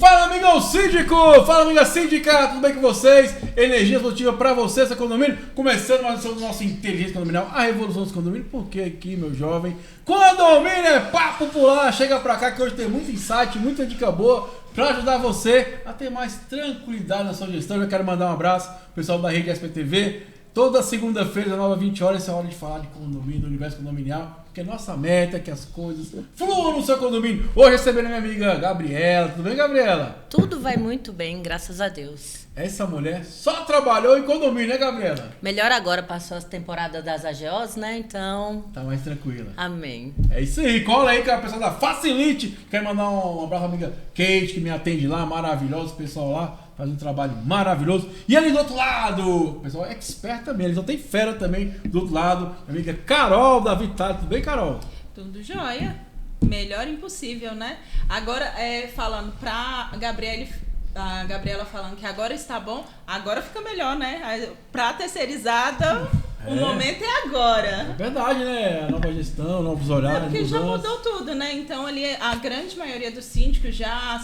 Fala, amigão síndico! Fala, amiga síndica! Tudo bem com vocês? Energia positiva pra você, seu condomínio. Começando mais um do nosso Inteligência Condominial, a revolução dos condomínios. Porque aqui, meu jovem, condomínio é papo popular. Chega pra cá que hoje tem muito insight, muita dica boa pra ajudar você a ter mais tranquilidade na sua gestão. Eu quero mandar um abraço pro pessoal da Rede SPTV. Toda segunda-feira, às 9h20, essa é a hora de falar de condomínio, do universo condominial, porque nossa meta é que as coisas fluam no seu condomínio. Hoje recebendo a minha amiga Gabriela. Tudo bem, Gabriela? Tudo vai muito bem, graças a Deus. Essa mulher só trabalhou em condomínio, né, Gabriela? Melhor agora, passou as temporadas das AGOs, né? Então... Tá mais tranquila. Amém. É isso aí, cola aí com a pessoa da Facilite. Quero mandar um abraço à amiga Kate, que me atende lá, maravilhoso, o pessoal lá. Faz um trabalho maravilhoso. E ali do outro lado, o pessoal é expert também, eles não tem fera também do outro lado. A amiga Carol da Vitale. Tudo bem, Carol? Tudo jóia. Melhor impossível, né? Agora, falando pra Gabriela, a Gabriela falando que agora está bom, agora fica melhor, né? Pra terceirizada, o momento é agora. É verdade, né? A nova gestão, novos horários. Porque já mudou tudo, né? Então ali a grande maioria dos síndicos já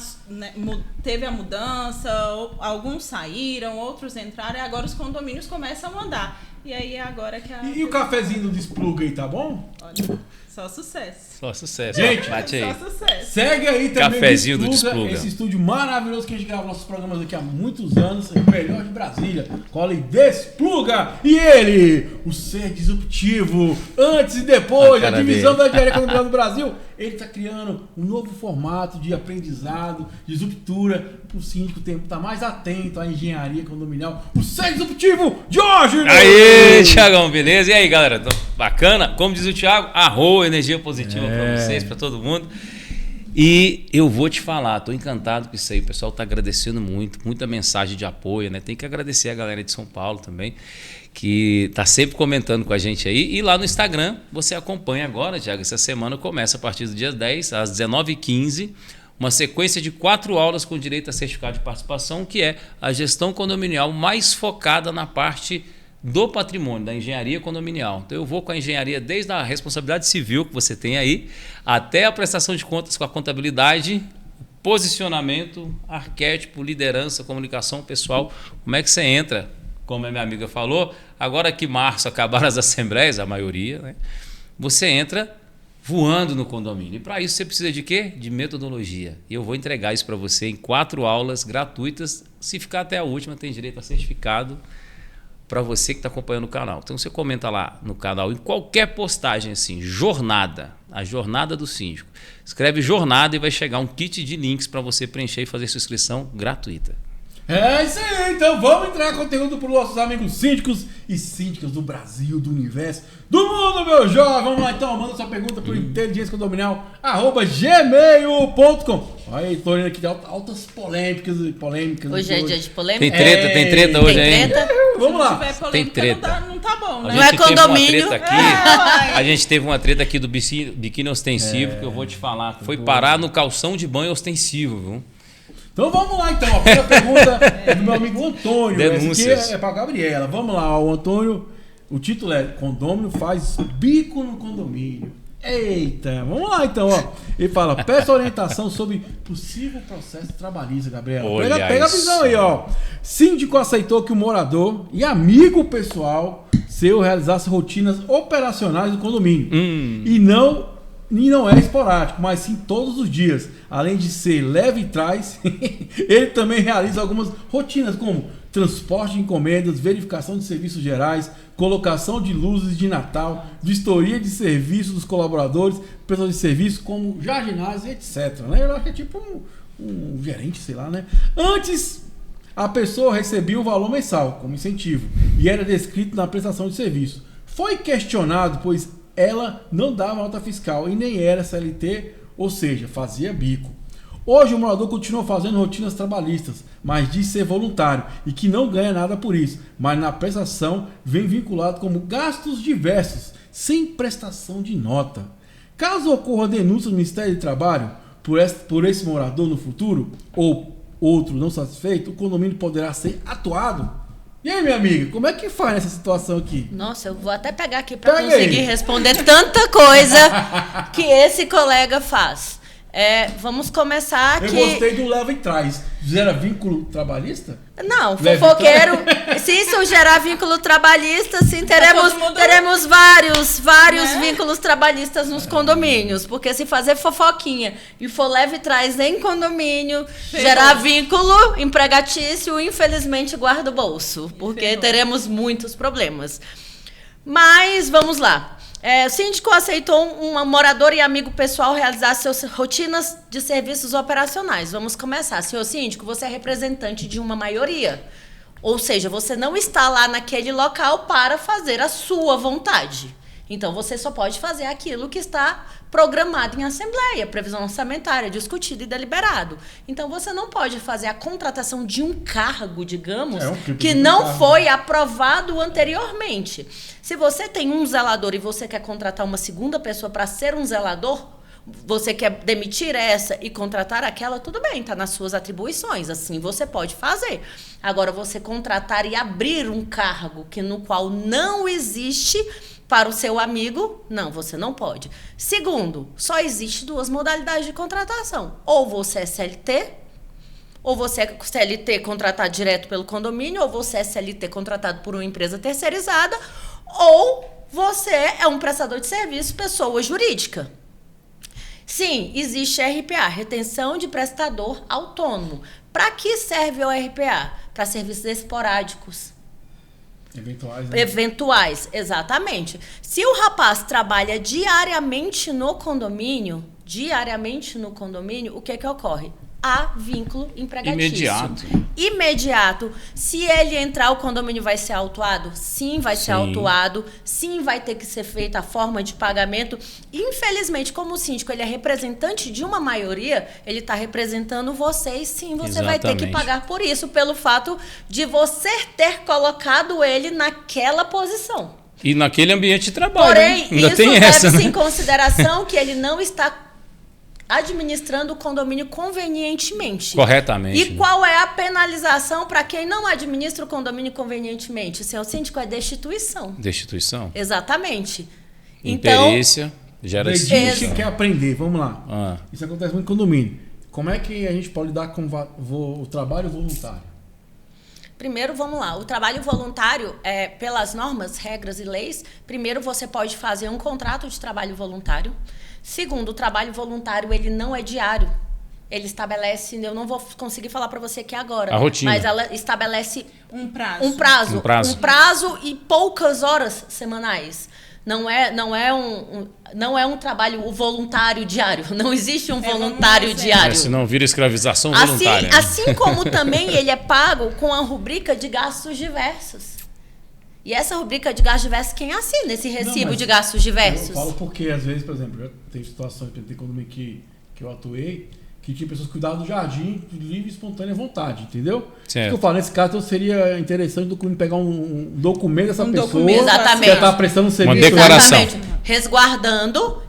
teve a mudança, alguns saíram, outros entraram, e agora os condomínios começam a andar. E aí agora que E o cafezinho do Despluga aí, tá bom? Olha, só sucesso. Só sucesso. Gente, bate aí. Só sucesso. Segue aí também Cafezinho do Despluga. esse estúdio maravilhoso que a gente grava nossos programas aqui há muitos anos, o melhor de Brasília. Cola e Despluga. E ele, o ser disruptivo, antes e depois, a divisão da engenharia condominial do Brasil. Ele está criando um novo formato de aprendizado, de disruptura, para o síndico estar mais atento à engenharia condominial. O ser disruptivo, Jorge! Aê, Thiagão, beleza? E aí, galera? Bacana? Como diz o Thiago, energia positiva para vocês, para todo mundo. E eu vou te falar, tô encantado com isso aí, o pessoal tá agradecendo muito, muita mensagem de apoio, né? Tem que agradecer a galera de São Paulo também, que tá sempre comentando com a gente aí. E lá no Instagram, você acompanha agora, Thiago, essa semana começa a partir do dia 10, às 19h15, uma sequência de 4 aulas com direito a certificado de participação, que é a gestão condominial mais focada na parte do patrimônio, da engenharia condominial. Então eu vou com a engenharia desde a responsabilidade civil que você tem aí, até a prestação de contas com a contabilidade, posicionamento, arquétipo, liderança, comunicação pessoal. Como é que você entra? Como a minha amiga falou, agora que março acabaram as assembleias, a maioria, né? Você entra voando no condomínio. E para isso você precisa de quê? De metodologia. E eu vou entregar isso para você em 4 aulas gratuitas. Se ficar até a última, tem direito a certificado para você que está acompanhando o canal. Então você comenta lá no canal, em qualquer postagem assim, jornada, a jornada do síndico. Escreve jornada e vai chegar um kit de links para você preencher e fazer sua inscrição gratuita. É isso aí, então vamos entrar em conteúdo para os nossos amigos síndicos e síndicas do Brasil, do universo, do mundo, meu jovem. Vamos lá então, manda sua pergunta por inteligenciacondominial@gmail.com. Olha aí, tô olhando aqui de altas polêmicas. Hoje é dia de polêmica? Tem treta hoje, hein? Vamos lá. Se tiver polêmica, Tem treta. Não tá bom, né? Não é condomínio. A gente teve uma treta aqui do biquíni ostensivo, que eu vou te falar. Foi parar no calção de banho ostensivo, viu? Então vamos lá então, a primeira pergunta é do meu amigo Antônio. Denúncias. Essa aqui é pra Gabriela. Vamos lá, o Antônio, o título é Condômino faz bico no condomínio. Eita, vamos lá então, ó. Ele fala, peça orientação sobre possível processo trabalhista, Gabriela. Pega a visão aí, ó. Síndico aceitou que o morador e amigo pessoal seu realizasse rotinas operacionais do condomínio. E não é esporádico, mas sim todos os dias. Além de ser leve e trás, ele também realiza algumas rotinas, como transporte de encomendas, verificação de serviços gerais, colocação de luzes de Natal, vistoria de serviços dos colaboradores, prestação de serviços como jardinagem, etc. Eu acho que é tipo um gerente, sei lá, né? Antes, a pessoa recebia um valor mensal como incentivo e era descrito na prestação de serviço. Foi questionado, pois ela não dava nota fiscal e nem era CLT, ou seja, fazia bico. Hoje o morador continua fazendo rotinas trabalhistas, mas diz ser voluntário e que não ganha nada por isso, mas na prestação vem vinculado como gastos diversos, sem prestação de nota. Caso ocorra denúncia no Ministério do Trabalho por esse morador no futuro, ou outro não satisfeito, o condomínio poderá ser atuado. E aí, minha amiga, como é que faz nessa situação aqui? Nossa, eu vou até pegar aqui para conseguir responder tanta coisa que esse colega faz. Vamos começar Eu que... gostei do leva e traz. Gera vínculo trabalhista? Não, Leve fofoqueiro. Se isso gerar vínculo trabalhista, sim, teremos vários vínculos trabalhistas nos condomínios. Porque se fazer fofoquinha e for leve e traz em condomínio, gerar vínculo empregatício, infelizmente guarda o bolso. Porque teremos muitos problemas. Mas vamos lá. O síndico aceitou um morador e amigo pessoal realizar suas rotinas de serviços operacionais. Vamos começar. Senhor síndico, você é representante de uma maioria. Ou seja, você não está lá naquele local para fazer a sua vontade. Então, você só pode fazer aquilo que está programado em assembleia, previsão orçamentária, discutido e deliberado. Então, você não pode fazer a contratação de um cargo, digamos, que não foi aprovado anteriormente. Se você tem um zelador e você quer contratar uma segunda pessoa para ser um zelador, você quer demitir essa e contratar aquela, tudo bem, está nas suas atribuições, assim você pode fazer. Agora, você contratar e abrir um cargo no qual não existe para o seu amigo, não, você não pode. Segundo, só existe 2 modalidades de contratação. Ou você é CLT, ou você é CLT contratado direto pelo condomínio, ou você é CLT contratado por uma empresa terceirizada, ou você é um prestador de serviço, pessoa jurídica. Sim, existe RPA, retenção de prestador autônomo. Para que serve o RPA? Para serviços esporádicos. Eventuais, né? Eventuais, exatamente. Se o rapaz trabalha diariamente no condomínio, o que ocorre? Há vínculo empregatício. Imediato. Se ele entrar, o condomínio vai ser autuado? Sim, vai ser autuado. Sim, vai ter que ser feita a forma de pagamento. Infelizmente, como o síndico ele é representante de uma maioria, ele está representando você e sim, você vai ter que pagar por isso, pelo fato de você ter colocado ele naquela posição. E naquele ambiente de trabalho. Porém, ainda isso tem essa, leva-se né? em consideração que ele não está administrando o condomínio convenientemente. Corretamente. E qual é a penalização para quem não administra o condomínio convenientemente? Senhor síndico, é destituição. Destituição? Exatamente. Imperícia, gera Quem quer aprender, vamos lá. Isso acontece muito em condomínio. Como é que a gente pode lidar com o trabalho voluntário? Primeiro, vamos lá. O trabalho voluntário, pelas normas, regras e leis, primeiro você pode fazer um contrato de trabalho voluntário. Segundo, o trabalho voluntário, ele não é diário. Ele estabelece, eu não vou conseguir falar para você aqui agora, a rotina. Mas ela estabelece um prazo e poucas horas semanais. Não é um trabalho voluntário diário. Não existe um voluntário diário. Senão vira escravização voluntária. Assim como também ele é pago com a rubrica de gastos diversos. E essa rubrica de gastos diversos, quem assina esse recibo de gastos diversos? Eu falo porque, às vezes, por exemplo, já tem situações, tem condomínio que eu atuei, que tinha pessoas que cuidavam do jardim de livre e espontânea vontade, entendeu? Certo. O que eu falo, nesse caso, então, seria interessante pegar um documento dessa pessoa exatamente. que está prestando um serviço. Uma declaração. Exatamente.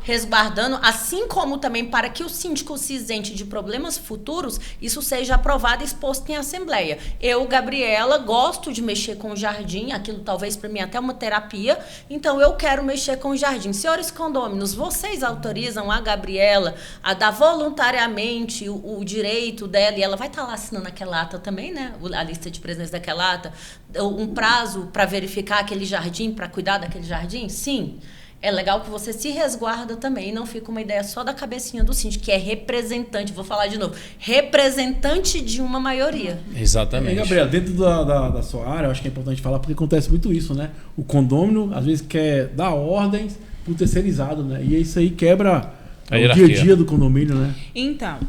Resguardando, assim como também para que o síndico se isente de problemas futuros, isso seja aprovado e exposto em assembleia. Eu, Gabriela, gosto de mexer com o jardim, aquilo talvez para mim até uma terapia, então eu quero mexer com o jardim. Senhores condôminos, vocês autorizam a Gabriela a dar voluntariamente o direito dela, e ela vai estar lá assinando aquela ata também, né? A lista de presença daquela ata, um prazo para verificar aquele jardim, para cuidar daquele jardim? Sim. É legal que você se resguarda também e não fica uma ideia só da cabecinha do síndico, que é representante, vou falar de novo, representante de uma maioria. Exatamente. E, Gabriel, dentro da sua área, eu acho que é importante falar, porque acontece muito isso, né? O condômino, às vezes, quer dar ordens pro terceirizado, né? E isso aí quebra o dia a dia do condomínio, né? Então,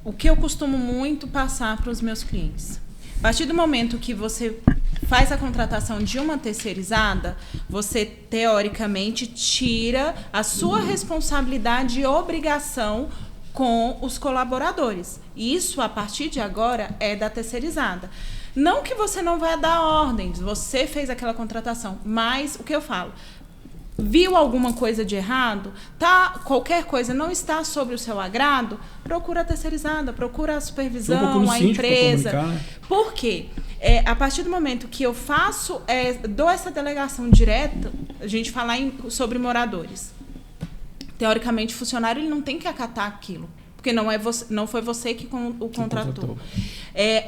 o que eu costumo muito passar para os meus clientes. A partir do momento que você faz a contratação de uma terceirizada, você, teoricamente, tira a sua responsabilidade e obrigação com os colaboradores. Isso, a partir de agora, é da terceirizada. Não que você não vai dar ordens, você fez aquela contratação, mas o que eu falo? Viu alguma coisa de errado? Qualquer coisa não está sobre o seu agrado? Procura a terceirizada, procura a supervisão, a empresa. Por quê? A partir do momento que eu dou essa delegação direta, a gente falar sobre moradores. teoricamente, o funcionário ele não tem que acatar aquilo. Porque não foi você que o contratou.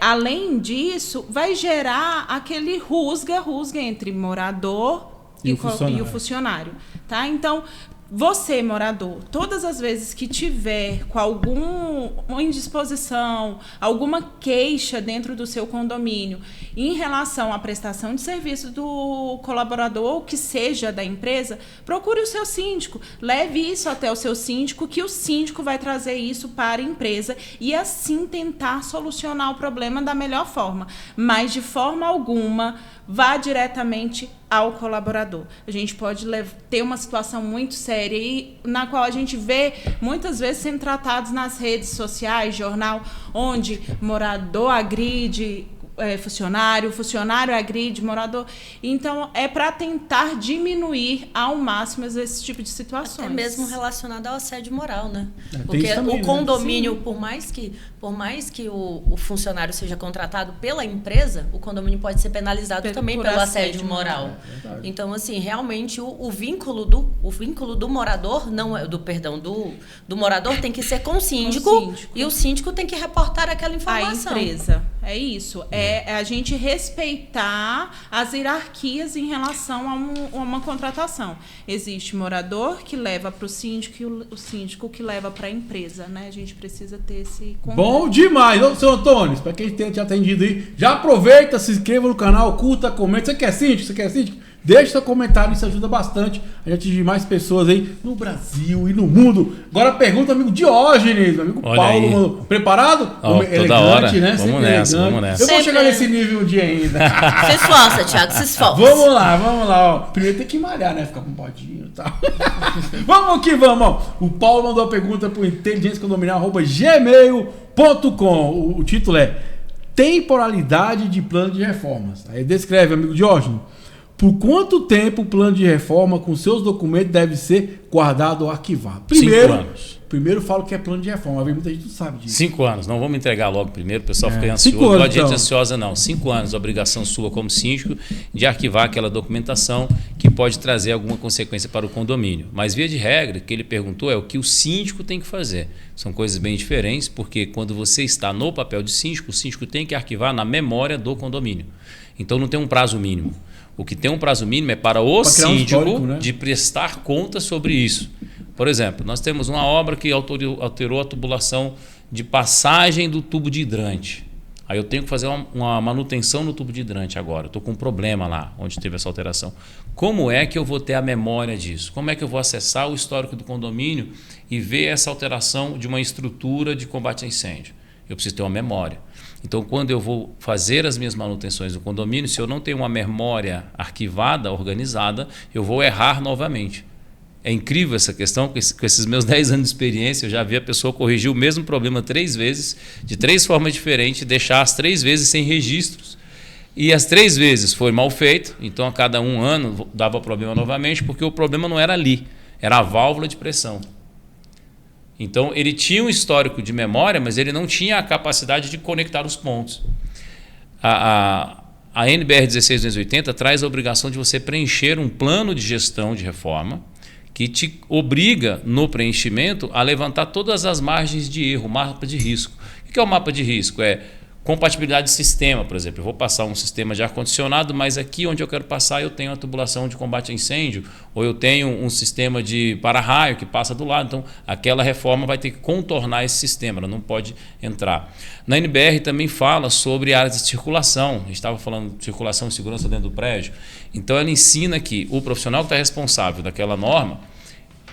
Além disso, vai gerar aquele rusga rusga entre morador e o funcionário. Tá? Então, você, morador, todas as vezes que tiver com alguma indisposição, alguma queixa dentro do seu condomínio em relação à prestação de serviço do colaborador ou que seja da empresa, procure o seu síndico. Leve isso até o seu síndico, que o síndico vai trazer isso para a empresa e assim tentar solucionar o problema da melhor forma. Mas, de forma alguma, vá diretamente ao colaborador. A gente pode ter uma situação muito séria e na qual a gente vê muitas vezes sendo tratados nas redes sociais, jornal, onde morador agride funcionário agride morador. Então, é para tentar diminuir ao máximo esse tipo de situações. Até mesmo relacionado ao assédio moral, né? Porque também, o condomínio, né? por mais que o funcionário seja contratado pela empresa, o condomínio pode ser penalizado também pelo assédio moral. Então, assim, realmente o vínculo do morador, não é do morador tem que ser com o síndico, e o síndico tem que reportar aquela informação. A empresa. É isso. É a gente respeitar as hierarquias em relação a uma contratação. Existe morador que leva para o síndico e o síndico que leva para a empresa, né? A gente precisa ter esse contato. Bom demais! Ô, seu Antônio, para quem tenha te atendido aí, já aproveita, se inscreva no canal, curta, comenta. Você quer síndico? Deixa seu comentário, isso ajuda bastante a gente atingir mais pessoas aí no Brasil e no mundo. Agora pergunta, amigo Diógenes, amigo Olha Paulo. Aí. Preparado? Toda hora. Né? Vamos nessa. Eu vou chegar nesse nível um dia ainda. Se esforça, Thiago, se esforça. Vamos lá. Ó. Primeiro tem que malhar, né? Ficar com bodinho e tal. Vamos que vamos. Ó. O Paulo mandou a pergunta pro inteligenciacondominial@gmail.com. O título é Temporalidade de Plano de Reformas. Aí descreve, amigo Diógenes. Por quanto tempo o plano de reforma com seus documentos deve ser guardado ou arquivado? 5 anos. Primeiro falo que é plano de reforma, muita gente não sabe disso. 5 anos, não vamos entregar logo primeiro, o pessoal fica ansioso. Não gosta de gente ansiosa, não. 5 anos, obrigação sua como síndico de arquivar aquela documentação que pode trazer alguma consequência para o condomínio. Mas, via de regra, o que ele perguntou é o que o síndico tem que fazer. São coisas bem diferentes, porque quando você está no papel de síndico, o síndico tem que arquivar na memória do condomínio. Então, não tem um prazo mínimo. O que tem um prazo mínimo é para o síndico, né? De prestar conta sobre isso. Por exemplo, nós temos uma obra que alterou a tubulação de passagem do tubo de hidrante. Aí eu tenho que fazer uma manutenção no tubo de hidrante agora. Estou com um problema lá onde teve essa alteração. Como é que eu vou ter a memória disso? Como é que eu vou acessar o histórico do condomínio e ver essa alteração de uma estrutura de combate a incêndio? Eu preciso ter uma memória. Então, quando eu vou fazer as minhas manutenções no condomínio, se eu não tenho uma memória arquivada, organizada, eu vou errar novamente. É incrível essa questão, com esses meus 10 anos de experiência, eu já vi a pessoa corrigir o mesmo problema 3 vezes, de 3 formas diferentes, deixar as 3 vezes sem registros. E as 3 vezes foi mal feito, então a cada 1 ano dava problema novamente, porque o problema não era ali, era a válvula de pressão. Então, ele tinha um histórico de memória, mas ele não tinha a capacidade de conectar os pontos. A NBR 16280 traz a obrigação de você preencher um plano de gestão de reforma que te obriga, no preenchimento, a levantar todas as margens de erro, mapa de risco. O que é o mapa de risco? É compatibilidade de sistema, por exemplo. Eu vou passar um sistema de ar-condicionado, mas aqui onde eu quero passar eu tenho a tubulação de combate a incêndio, ou eu tenho um sistema de para-raio que passa do lado. Então, aquela reforma vai ter que contornar esse sistema, ela não pode entrar. Na NBR também fala sobre áreas de circulação. A gente estava falando de circulação e segurança dentro do prédio. Então, ela ensina que o profissional que está responsável daquela norma,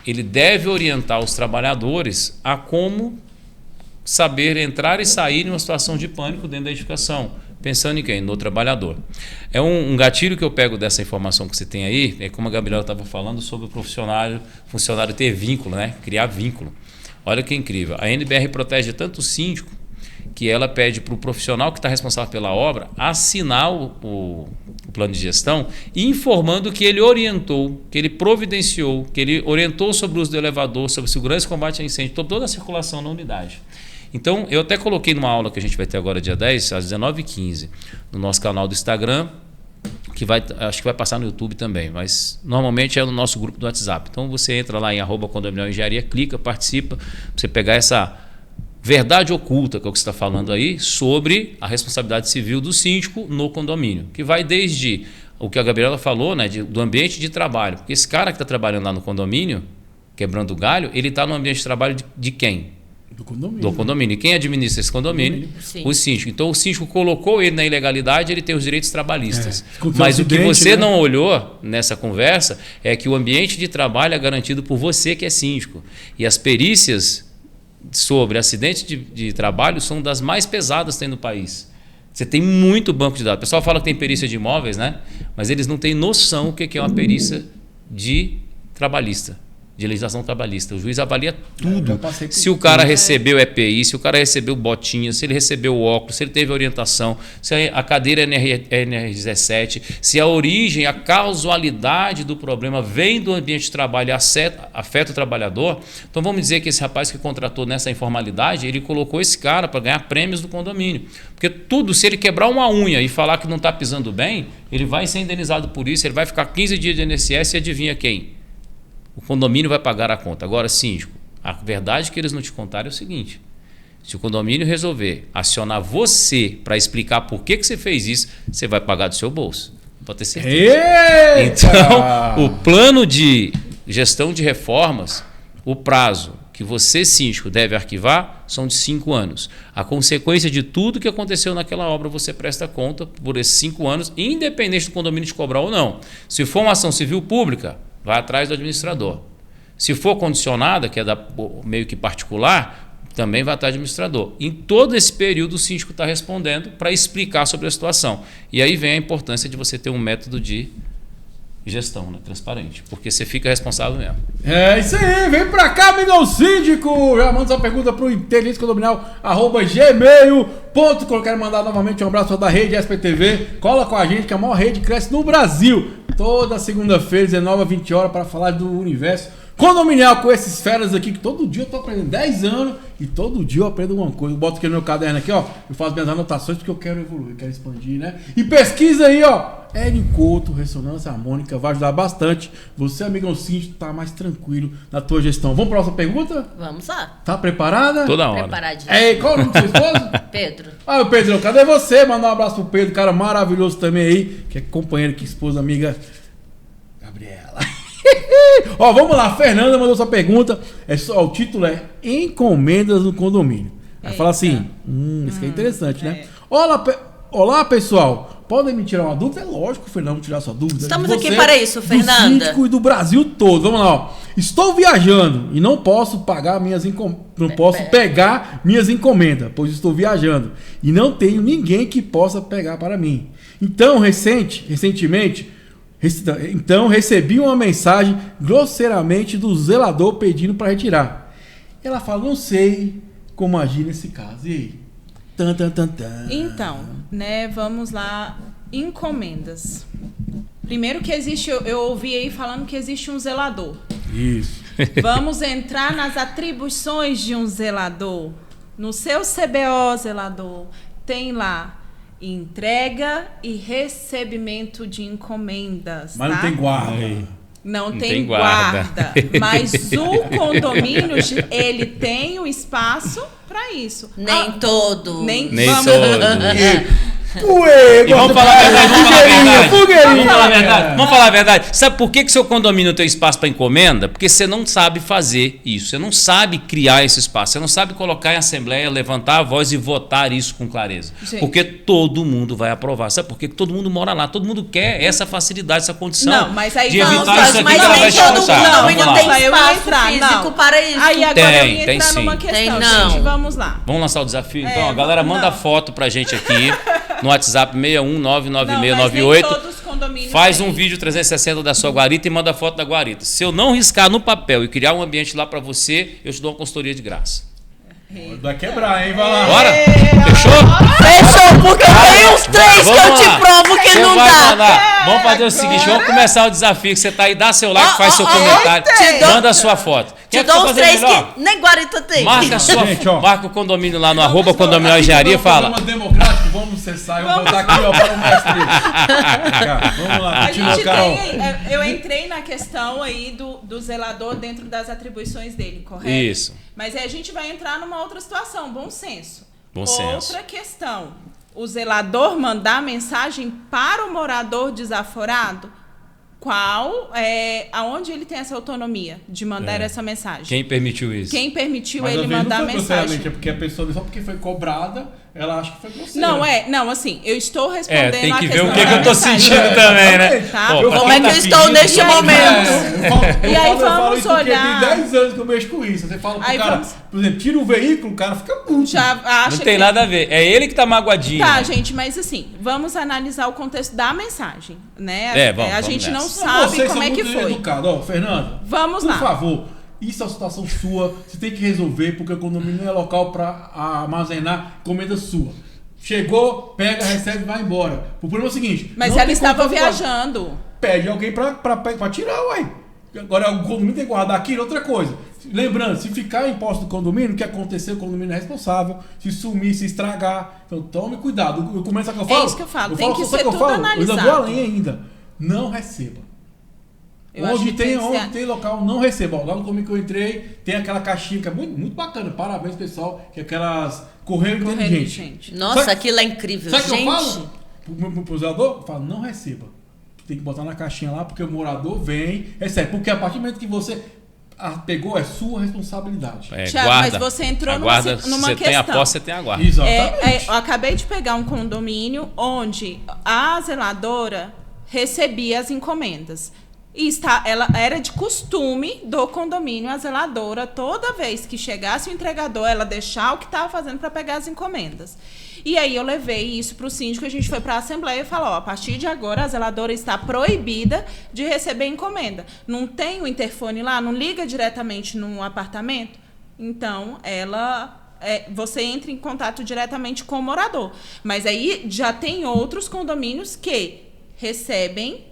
ele deve orientar os trabalhadores a como saber entrar e sair em uma situação de pânico dentro da edificação. Pensando em quem? No trabalhador. É um gatilho que eu pego dessa informação que você tem aí, é como a Gabriela estava falando sobre o funcionário ter vínculo, né? Criar vínculo. Olha que incrível. A NBR protege tanto o síndico que ela pede para o profissional que está responsável pela obra assinar o plano de gestão, informando que ele orientou, que ele providenciou, que ele orientou sobre o uso do elevador, sobre segurança e combate a incêndio, toda a circulação na unidade. Então, eu até coloquei numa aula que a gente vai ter agora dia 10, às 19h15, no nosso canal do Instagram, acho que vai passar no YouTube também, mas normalmente é no nosso grupo do WhatsApp. Então você entra lá em @condominial-engenharia, clica, participa, pra você pegar essa verdade oculta, que é o que você está falando aí, sobre a responsabilidade civil do síndico no condomínio, que vai desde o que a Gabriela falou, né, do ambiente de trabalho. Porque esse cara que está trabalhando lá no condomínio, quebrando galho, ele está no ambiente de trabalho de quem? Do condomínio. E quem administra esse condomínio? O síndico. Então o síndico colocou ele na ilegalidade, ele tem os direitos trabalhistas. Mas o que você não olhou nessa conversa é que o ambiente de trabalho é garantido por você que é síndico. E as perícias sobre acidentes de trabalho são das mais pesadas que tem no país. Você tem muito banco de dados. O pessoal fala que tem perícia de imóveis, né? Mas eles não têm noção o que é uma perícia de trabalhista, de legislação trabalhista. O juiz avalia tudo. Se o cara recebeu EPI, se o cara recebeu botinha, se ele recebeu óculos, se ele teve orientação, se a cadeira é NR17, se a origem, a causalidade do problema vem do ambiente de trabalho e afeta o trabalhador. Então vamos dizer que esse rapaz que contratou nessa informalidade, ele colocou esse cara para ganhar prêmios do condomínio. Porque tudo, se ele quebrar uma unha e falar que não está pisando bem, ele vai ser indenizado por isso, ele vai ficar 15 dias de INSS e adivinha quem? O condomínio vai pagar a conta. Agora, síndico, a verdade que eles não te contaram é o seguinte: se o condomínio resolver acionar você para explicar por que você fez isso, você vai pagar do seu bolso. Pode ter certeza. Eita! Então, o plano de gestão de reformas, o prazo que você, síndico, deve arquivar são de 5 anos. A consequência de tudo que aconteceu naquela obra, você presta conta por esses 5 anos, independente do condomínio te cobrar ou não. Se for uma ação civil pública, vai atrás do administrador. Se for condicionada, que é meio que particular, também vai atrás do administrador. Em todo esse período, o síndico está respondendo para explicar sobre a situação. E aí vem a importância de você ter um método de gestão, né, transparente, porque você fica responsável mesmo. É isso aí, vem pra cá, amigão síndico. Já manda sua pergunta pro inteligênciacondominial@gmail.com. Quero mandar novamente um abraço da rede SPTV. Cola com a gente, que a maior rede cresce no Brasil. Toda segunda-feira, 19h, 20h, para falar do universo condominial com esses feras aqui, que todo dia eu tô aprendendo. 10 anos e todo dia eu aprendo uma coisa. Eu boto aqui no meu caderno aqui, ó. Eu faço minhas anotações porque eu quero evoluir, quero expandir, né? E pesquisa aí, ó. Hélio Couto, ressonância harmônica, vai ajudar bastante. Você, amigão síndico, tá mais tranquilo na tua gestão. Vamos para a nossa pergunta? Vamos lá. Tá preparada? Toda hora. Preparadinho. É, qual o nome do seu esposo? Pedro. Ah, o Pedrão, cadê você? Mandar um abraço pro Pedro, cara maravilhoso também aí, que é companheiro, que esposa, amiga Gabriela. Ó, vamos lá, a Fernanda mandou sua pergunta. O título é Encomendas no Condomínio. Ela fala assim, isso aqui é interessante, né? Olá, pessoal. Podem me tirar uma dúvida? É lógico, Fernando, tirar sua dúvida. Estamos aqui para isso, Fernanda. Do síndico e do Brasil todo. Vamos lá, ó. Estou viajando e não posso pagar pegar minhas encomendas, pois estou viajando e não tenho ninguém que possa pegar para mim. Então, recentemente, recebi uma mensagem grosseiramente do zelador pedindo para retirar. Ela fala, não sei como agir nesse caso. E aí? Então, né, vamos lá, encomendas. Primeiro que existe, eu ouvi aí falando que existe um zelador. Isso. Vamos entrar nas atribuições de um zelador. No seu CBO, zelador, tem lá entrega e recebimento de encomendas. Mas tá? não tem guarda. Não tem guarda. Mas o condomínio, ele tem o espaço para isso. Nem todo. Nem todo. Ué, e vamos falar a verdade, Vamos falar a verdade. Sabe por que seu condomínio tem espaço para encomenda? Porque você não sabe fazer isso. Você não sabe criar esse espaço. Você não sabe colocar em assembleia, levantar a voz e votar isso com clareza. Gente. Porque todo mundo vai aprovar. Sabe por quê? Porque todo mundo mora lá. Todo mundo quer essa facilidade, essa condição. Não, mas aí de evitar isso aqui mas que ela vai te condomínio tem espaço físico para isso. Aí agora eu ia tem entrar sim. numa questão, gente. Vamos lá. Vamos lançar o desafio? Então, a galera manda foto pra gente aqui. No WhatsApp 6199698. Faz um vídeo 360 da sua guarita e manda a foto da guarita. Se eu não riscar no papel e criar um ambiente lá para você, eu te dou uma consultoria de graça. Vai quebrar, hein? Vai lá. Bora? Fechou? Fechou, porque tem uns 3 que eu te provo que não dá. Vamos fazer o seguinte, vamos começar o desafio, que você tá aí, dá seu like, faz seu comentário, manda a sua foto. Te dou uns 3 que nem guarita tem. Marca, Gente, ó. marca o condomínio lá no arroba condomínio engenharia e fala. Vamos democrático, vamos cessar. Eu vou botar aqui, ó, para o mestre. Vamos lá, A continua, gente Carol. eu entrei na questão aí do zelador dentro das atribuições dele, correto? Isso. Mas aí a gente vai entrar numa outra situação, bom senso. Bom senso. Outra questão, o zelador mandar mensagem para o morador desaforado? Aonde ele tem essa autonomia de mandar essa mensagem? Quem permitiu isso? Quem permitiu Mas ele às vezes mandar não a foi mensagem? grosseiramente, é porque a pessoa, só porque foi cobrada, ela acha que foi grosseira. Não, assim, eu estou respondendo tem a que ver questão o que da eu tô mensagem. sentindo também, né? Tá? Pô, pra Como quem é que tá eu estou pedindo, neste E aí, momento? E aí eu falo vamos isso porque olhar. tem 10 anos que eu mexo com isso. Você fala pro Aí cara, vamos- por exemplo, tira o veículo, o cara fica puto. Já acha Não tem que... nada a ver. É ele que tá magoadinho. Tá, né? gente, mas assim, vamos analisar o contexto da mensagem, né? Vamos a gente nessa. não sabe Vocês como são é que muito foi. educados. Ó, Fernanda, Vamos por lá. favor, isso é uma situação sua, você tem que resolver, porque o condomínio não é local para armazenar encomenda sua. Chegou, pega, recebe e vai embora. O problema é o seguinte... Mas não ela tem estava como fazer viajando. Pede alguém pra tirar, ué. Agora o condomínio tem que guardar aquilo, outra coisa. Lembrando, se ficar em posse do condomínio, o que aconteceu, o condomínio é responsável. Se sumir, se estragar. Então tome cuidado. Eu começo a que eu falo. É isso que eu falo, tem que sabe ser o eu tudo falo? Eu ainda analisado. vou além ainda. Não receba. Eu acho Onde que tem, tem que ser- onde tem local, não receba. Ó, lá no condomínio que eu entrei, tem aquela caixinha que é muito, muito bacana. Parabéns, pessoal. Que é aquelas correio inteligente. gente. Nossa, Sabe- aquilo é incrível, Sabe o que gente. eu falo? Pro zelador, eu falo, não receba. Tem que botar na caixinha lá, porque o morador vem, recebe. Porque a partir do momento que você pegou, é sua responsabilidade. Tiago, guarda. mas você entrou Aguarda, numa você tem a questão. posse, você tem a guarda. Exatamente. Eu acabei de pegar um condomínio onde a zeladora recebia as encomendas. Ela era de costume do condomínio, a zeladora, toda vez que chegasse o entregador, ela deixar o que estava fazendo para pegar as encomendas. E aí eu levei isso para o síndico, a gente foi para a assembleia e falou, a partir de agora a zeladora está proibida de receber encomenda. Não tem o interfone lá, não liga diretamente no apartamento. Então, você entra em contato diretamente com o morador. Mas aí já tem outros condomínios que recebem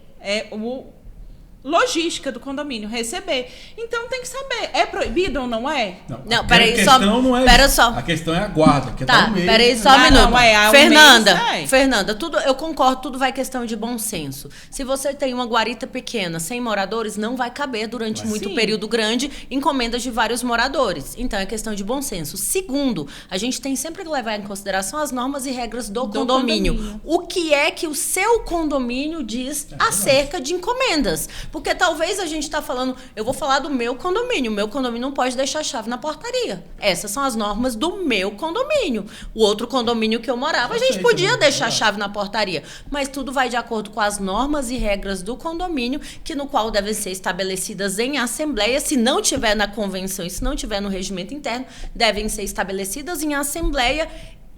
logística do condomínio, receber. Então tem que saber, é proibido ou não é? Não, a peraí, questão só- não é pera isso. só. A questão é a guarda, que Tá, no meio. peraí só um Ah, minuto. não, há um mês, Fernanda, tudo, eu concordo, tudo vai questão de bom senso. Se você tem uma guarita pequena, sem moradores, não vai caber durante muito Sim. período grande encomendas de vários moradores. Então é questão de bom senso. Segundo, a gente tem sempre que levar em consideração as normas e regras do condomínio. O que é que o seu condomínio diz acerca de encomendas? Porque talvez a gente está falando, eu vou falar do meu condomínio. O meu condomínio não pode deixar a chave na portaria. Essas são as normas do meu condomínio. O outro condomínio que eu morava, a gente podia deixar a chave na portaria. Mas tudo vai de acordo com as normas e regras do condomínio, que no qual devem ser estabelecidas em assembleia. Se não tiver na convenção e se não tiver no regimento interno, devem ser estabelecidas em assembleia.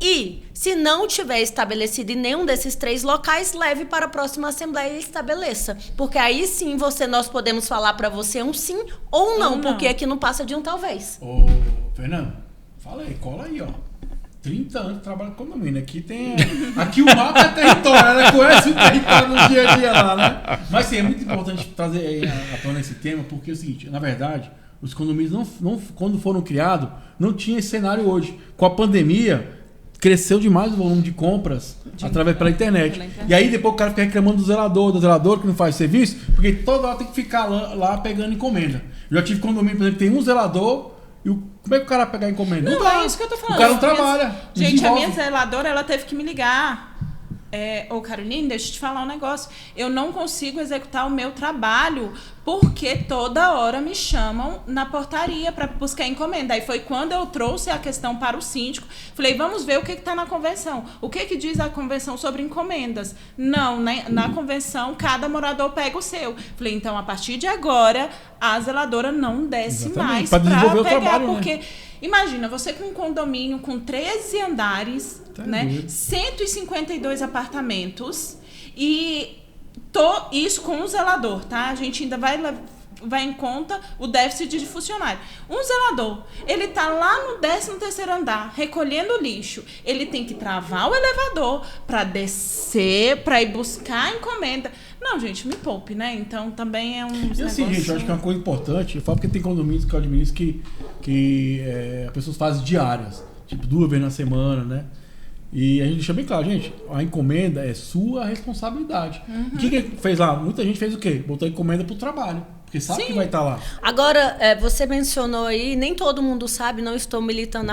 E, se não tiver estabelecido em nenhum desses 3 locais, leve para a próxima assembleia e estabeleça. Porque aí sim nós podemos falar para você um sim ou não, porque aqui não passa de um talvez. Ô, Fernando, fala aí, cola aí, ó. 30 anos de trabalho com condomínio. Aqui o mapa é território, ela conhece o território no dia a dia lá, né? Mas sim, é muito importante trazer à tona esse tema, porque é o seguinte, na verdade, os condomínios quando foram criados, não tinha esse cenário hoje. Com a pandemia, cresceu demais o volume de compras pela internet. E aí depois o cara fica reclamando do zelador que não faz serviço, porque toda hora tem que ficar lá pegando encomenda. Eu já tive condomínio, por exemplo, tem um zelador e como é que o cara vai pegar encomenda? Não, dá. é isso que eu tô falando. O cara não trabalha. Gente, a minha desenvolve. zeladora, ela teve que me ligar. Ô, Caroline, deixa eu te falar um negócio. Eu não consigo executar o meu trabalho porque toda hora me chamam na portaria para buscar encomenda. Aí foi quando eu trouxe a questão para o síndico. Falei, vamos ver o que está na convenção. O que diz a convenção sobre encomendas? Não, né? Na convenção, cada morador pega o seu. Falei, então, a partir de agora, a zeladora não desce Exatamente, mais pra para desenvolver o pegar, trabalho, né? porque... Imagina, você com um condomínio com 13 andares, né? doido. 152 apartamentos e isso com um zelador, tá? A gente ainda vai vai em conta o déficit de funcionário. Um zelador, ele tá lá no 13º andar, recolhendo lixo. Ele tem que travar o elevador para descer, para ir buscar a encomenda. Não, gente, me poupe, né? Então também é um E assim, gente, eu acho que é uma coisa importante. Eu falo porque tem condomínios que eu administro que as pessoas fazem diárias, tipo 2 vezes na semana, né? E a gente deixa bem claro, gente, a encomenda é sua responsabilidade. O que fez lá? Muita gente fez o quê? Botou a encomenda pro trabalho, porque sabe que vai estar lá. Agora, você mencionou aí, nem todo mundo sabe, não estou militando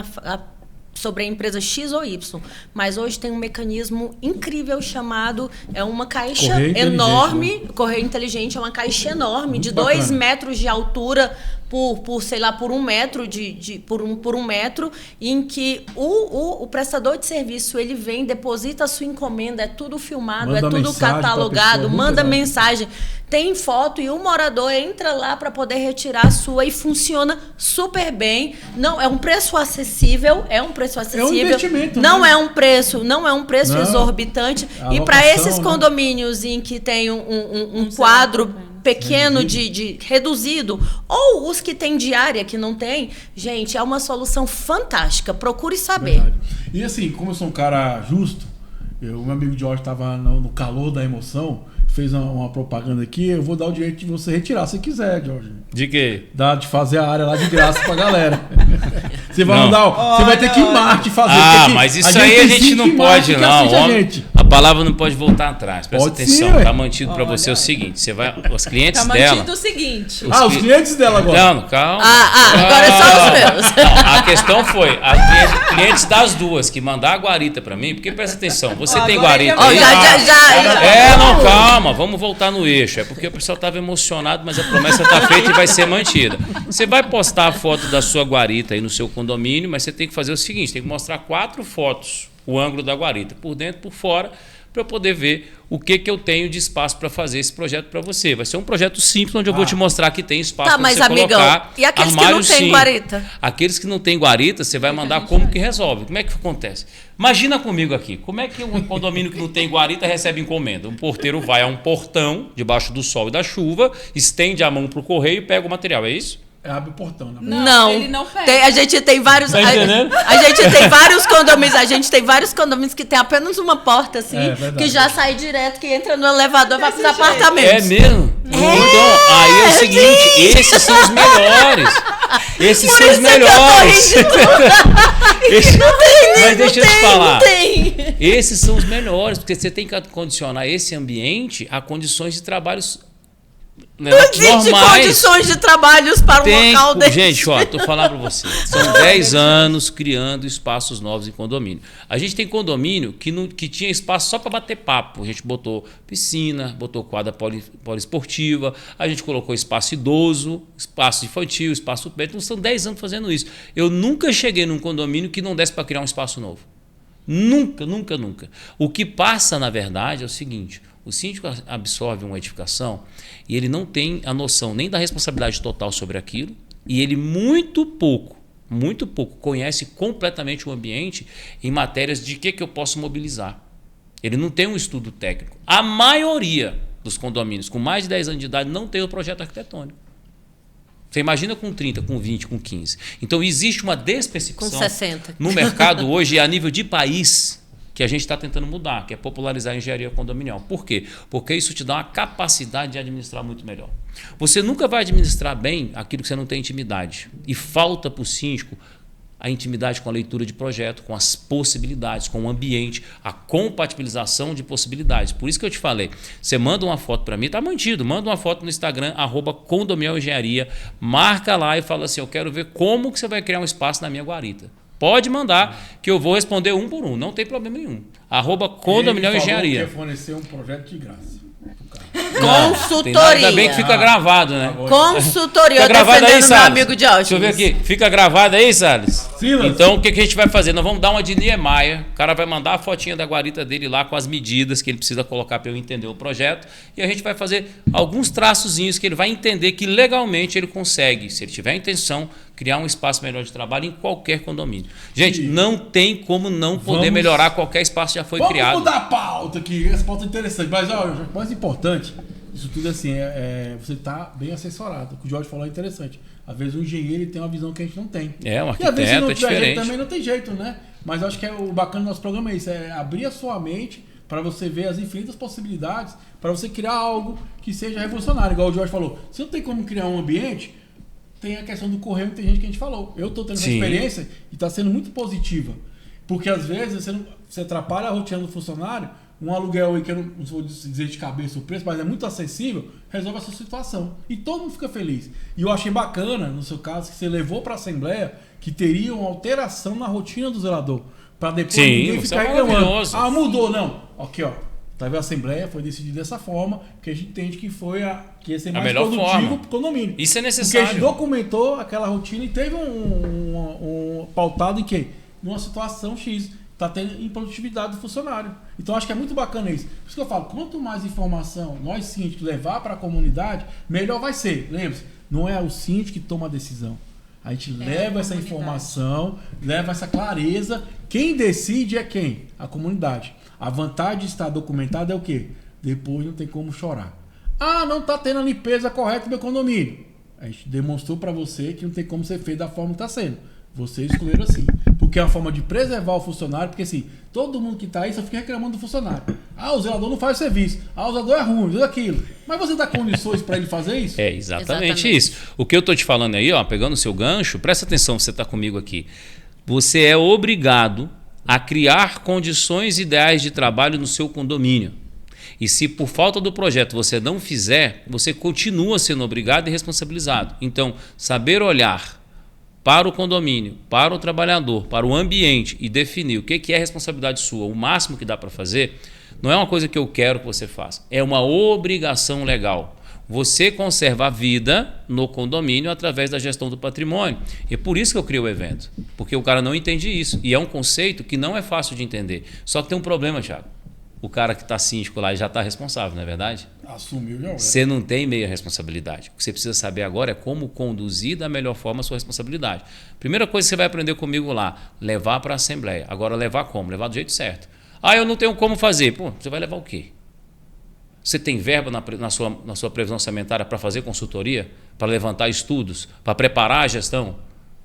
sobre a empresa X ou Y, mas hoje tem um mecanismo incrível chamado, uma caixa Correio enorme, correio inteligente, é uma caixa enorme, muito de bacana. 2 metros de altura por 1 metro por 1 metro, em que o prestador de serviço ele vem, deposita a sua encomenda, é tudo filmado, Manda é tudo mensagem catalogado, pra pessoa, manda muito legal. mensagem, tem foto e o morador entra lá para poder retirar a sua e funciona super bem. Não é um preço acessível, investimento, não né? é um preço Não. exorbitante. A E para locação, esses né? condomínios em que tem um quadro pequeno de reduzido, ou os que tem diária que não tem, gente, é uma solução fantástica. Procure saber. Verdade. E assim, como eu sou um cara justo, o meu amigo Jorge estava no calor da emoção, fez uma propaganda aqui, eu vou dar o direito de você retirar se quiser, Jorge. De quê? De fazer a área lá de graça pra galera. Você vai Não. mandar, você vai ter que ir em Marte fazer. porque Mas isso gente aí a tem gente 5 não em Marte pode, que não. assiste a Homem, gente. a palavra não pode voltar atrás. Presta Pode atenção. sim, ué. Tá mantido pra você o seguinte: você vai. Os clientes Tá dela. mantido o seguinte. Os clientes dela agora. Não, calma. Agora é só os meus. Não, a questão foi, clientes das duas que mandar a guarita pra mim, porque presta atenção, você tem Agora guarita já- aí? já. Não, calma, vamos voltar no eixo. É porque o pessoal estava emocionado, mas a promessa está feita e vai ser mantida. Você vai postar a foto da sua guarita aí no seu condomínio, mas você tem que fazer o seguinte: tem que mostrar 4 fotos, o ângulo da guarita, por dentro, por fora, para eu poder ver o que eu tenho de espaço para fazer esse projeto para você. Vai ser um projeto simples, onde eu vou te mostrar que tem espaço para você amigão, colocar. e aqueles que armário, não têm sim. guarita? Aqueles que não têm guarita, você vai mandar como que resolve. Como é que acontece? Imagina comigo aqui, como é que um condomínio que não tem guarita recebe encomenda? Um porteiro vai a um portão, debaixo do sol e da chuva, estende a mão para o correio e pega o material, é isso? Abre o portão, né? Não, ele não pega. A gente tem vários. Tá entendendo? A gente tem vários condomínios. A gente tem vários condomínios que tem apenas uma porta, assim, verdade. que já sai direto, que entra no elevador e vai pros Desse jeito. apartamentos. É mesmo? Então, aí é o seguinte, esses são os melhores. Esses são os melhores. Mas deixa eu te falar. Não tem. Esses são os melhores, porque você tem que condicionar esse ambiente a condições de trabalhos Não existe normais. condições de trabalhos para um local desse. Gente, ó, tô falando para você. São 10 anos criando espaços novos em condomínio. A gente tem condomínio que tinha espaço só para bater papo. A gente botou piscina, botou quadra poliesportiva, a gente colocou espaço idoso, espaço infantil, espaço pet. Então são 10 anos fazendo isso. Eu nunca cheguei num condomínio que não desse para criar um espaço novo. Nunca, nunca, nunca. O que passa, na verdade, é o seguinte: o síndico absorve uma edificação e ele não tem a noção nem da responsabilidade total sobre aquilo, e ele muito pouco conhece completamente o ambiente em matérias de que eu posso mobilizar. Ele não tem um estudo técnico. A maioria dos condomínios com mais de 10 anos de idade não tem o projeto arquitetônico. Você imagina com 30, com 20, com 15. Então existe uma desprecificação Com 60. no mercado hoje, a nível de país, que a gente está tentando mudar, que é popularizar a engenharia condominial. Por quê? Porque isso te dá uma capacidade de administrar muito melhor. Você nunca vai administrar bem aquilo que você não tem intimidade. E falta para o síndico a intimidade com a leitura de projeto, com as possibilidades, com o ambiente, a compatibilização de possibilidades. Por isso que eu te falei, você manda uma foto para mim, está mantido, manda uma foto no Instagram, @condominialengenharia, marca lá e fala assim: eu quero ver como que você vai criar um espaço na minha guarita. Pode mandar, que eu vou responder um por um, não tem problema nenhum. @condominialengenharia. Ele falou que ia fornecer um projeto de graça. Consultoria. Ainda bem que fica gravado, né? Consultoria. Fica Eu gravado aí, defendendo meu Salles. amigo Diógenes. Deixa eu ver aqui. Fica gravado aí, Salles? Silas. Então, o que a gente vai fazer? Nós vamos dar uma de Niemeyer. O cara vai mandar a fotinha da guarita dele lá com as medidas que ele precisa colocar para eu entender o projeto. E a gente vai fazer alguns traçozinhos que ele vai entender que legalmente ele consegue, se ele tiver a intenção, criar um espaço melhor de trabalho em qualquer condomínio. Gente, não tem como não poder melhorar qualquer espaço que já foi criado. Vamos mudar a pauta aqui. Essa pauta é interessante. Mas ó, o mais importante isso tudo assim, você tá bem assessorado. O que o Jorge falou é interessante. Às vezes o engenheiro tem uma visão que a gente não tem. Um arquiteto e às vezes se não diferente. Jeito, também não tem jeito, né? Mas eu acho que o bacana do nosso programa é isso, é abrir a sua mente para você ver as infinitas possibilidades, para você criar algo que seja revolucionário. Igual o Jorge falou, se não tem como criar um ambiente, tem a questão do correio inteligente que a gente falou. Eu estou tendo essa experiência e está sendo muito positiva. Porque às vezes você atrapalha a rotina do funcionário, um aluguel aí que eu não vou dizer de cabeça o preço, mas é muito acessível, resolve essa situação. E todo mundo fica feliz. E eu achei bacana, no seu caso, que você levou para a Assembleia que teria uma alteração na rotina do zelador. Para depois ninguém ficar reclamando. Ah, mudou, não. Aqui, ó. Tá vendo? A Assembleia foi decidida dessa forma, porque a gente entende que que ia ser mais produtivo para o condomínio. Isso é necessário. Porque a gente documentou aquela rotina e teve um pautado em quê? Numa situação X. Está tendo improdutividade do funcionário. Então acho que é muito bacana isso. Por isso que eu falo, quanto mais informação nós síndicos levar para a comunidade, melhor vai ser. Lembre-se, não é o síndico que toma a decisão. A gente leva essa informação, leva essa clareza. Quem decide é quem? A comunidade. A vantagem de estar documentado é o quê? Depois não tem como chorar. Ah, não está tendo a limpeza correta do meu condomínio. A gente demonstrou para você que não tem como ser feito da forma que está sendo. Vocês escolheram assim. Porque é uma forma de preservar o funcionário, porque assim, todo mundo que está aí só fica reclamando do funcionário. Ah, o zelador não faz o serviço. Ah, o zelador é ruim, tudo aquilo. Mas você dá condições para ele fazer isso? É exatamente isso. O que eu tô te falando aí, ó, pegando o seu gancho, presta atenção, você está comigo aqui. Você é obrigado a criar condições ideais de trabalho no seu condomínio. E se por falta do projeto você não fizer, você continua sendo obrigado e responsabilizado. Então, saber olhar para o condomínio, para o trabalhador, para o ambiente e definir o que é responsabilidade sua, o máximo que dá para fazer, não é uma coisa que eu quero que você faça. É uma obrigação legal. Você conserva a vida no condomínio através da gestão do patrimônio. E é por isso que eu criei o evento. Porque o cara não entende isso. E é um conceito que não é fácil de entender. Só que tem um problema, Thiago. O cara que está síndico lá já está responsável, não é verdade? Assumiu, já. Você não tem meia responsabilidade. O que você precisa saber agora é como conduzir da melhor forma a sua responsabilidade. Primeira coisa que você vai aprender comigo lá, levar para a Assembleia. Agora, levar como? Levar do jeito certo. Ah, eu não tenho como fazer. Pô, você vai levar o quê? Você tem verba na sua previsão orçamentária para fazer consultoria? Para levantar estudos? Para preparar a gestão?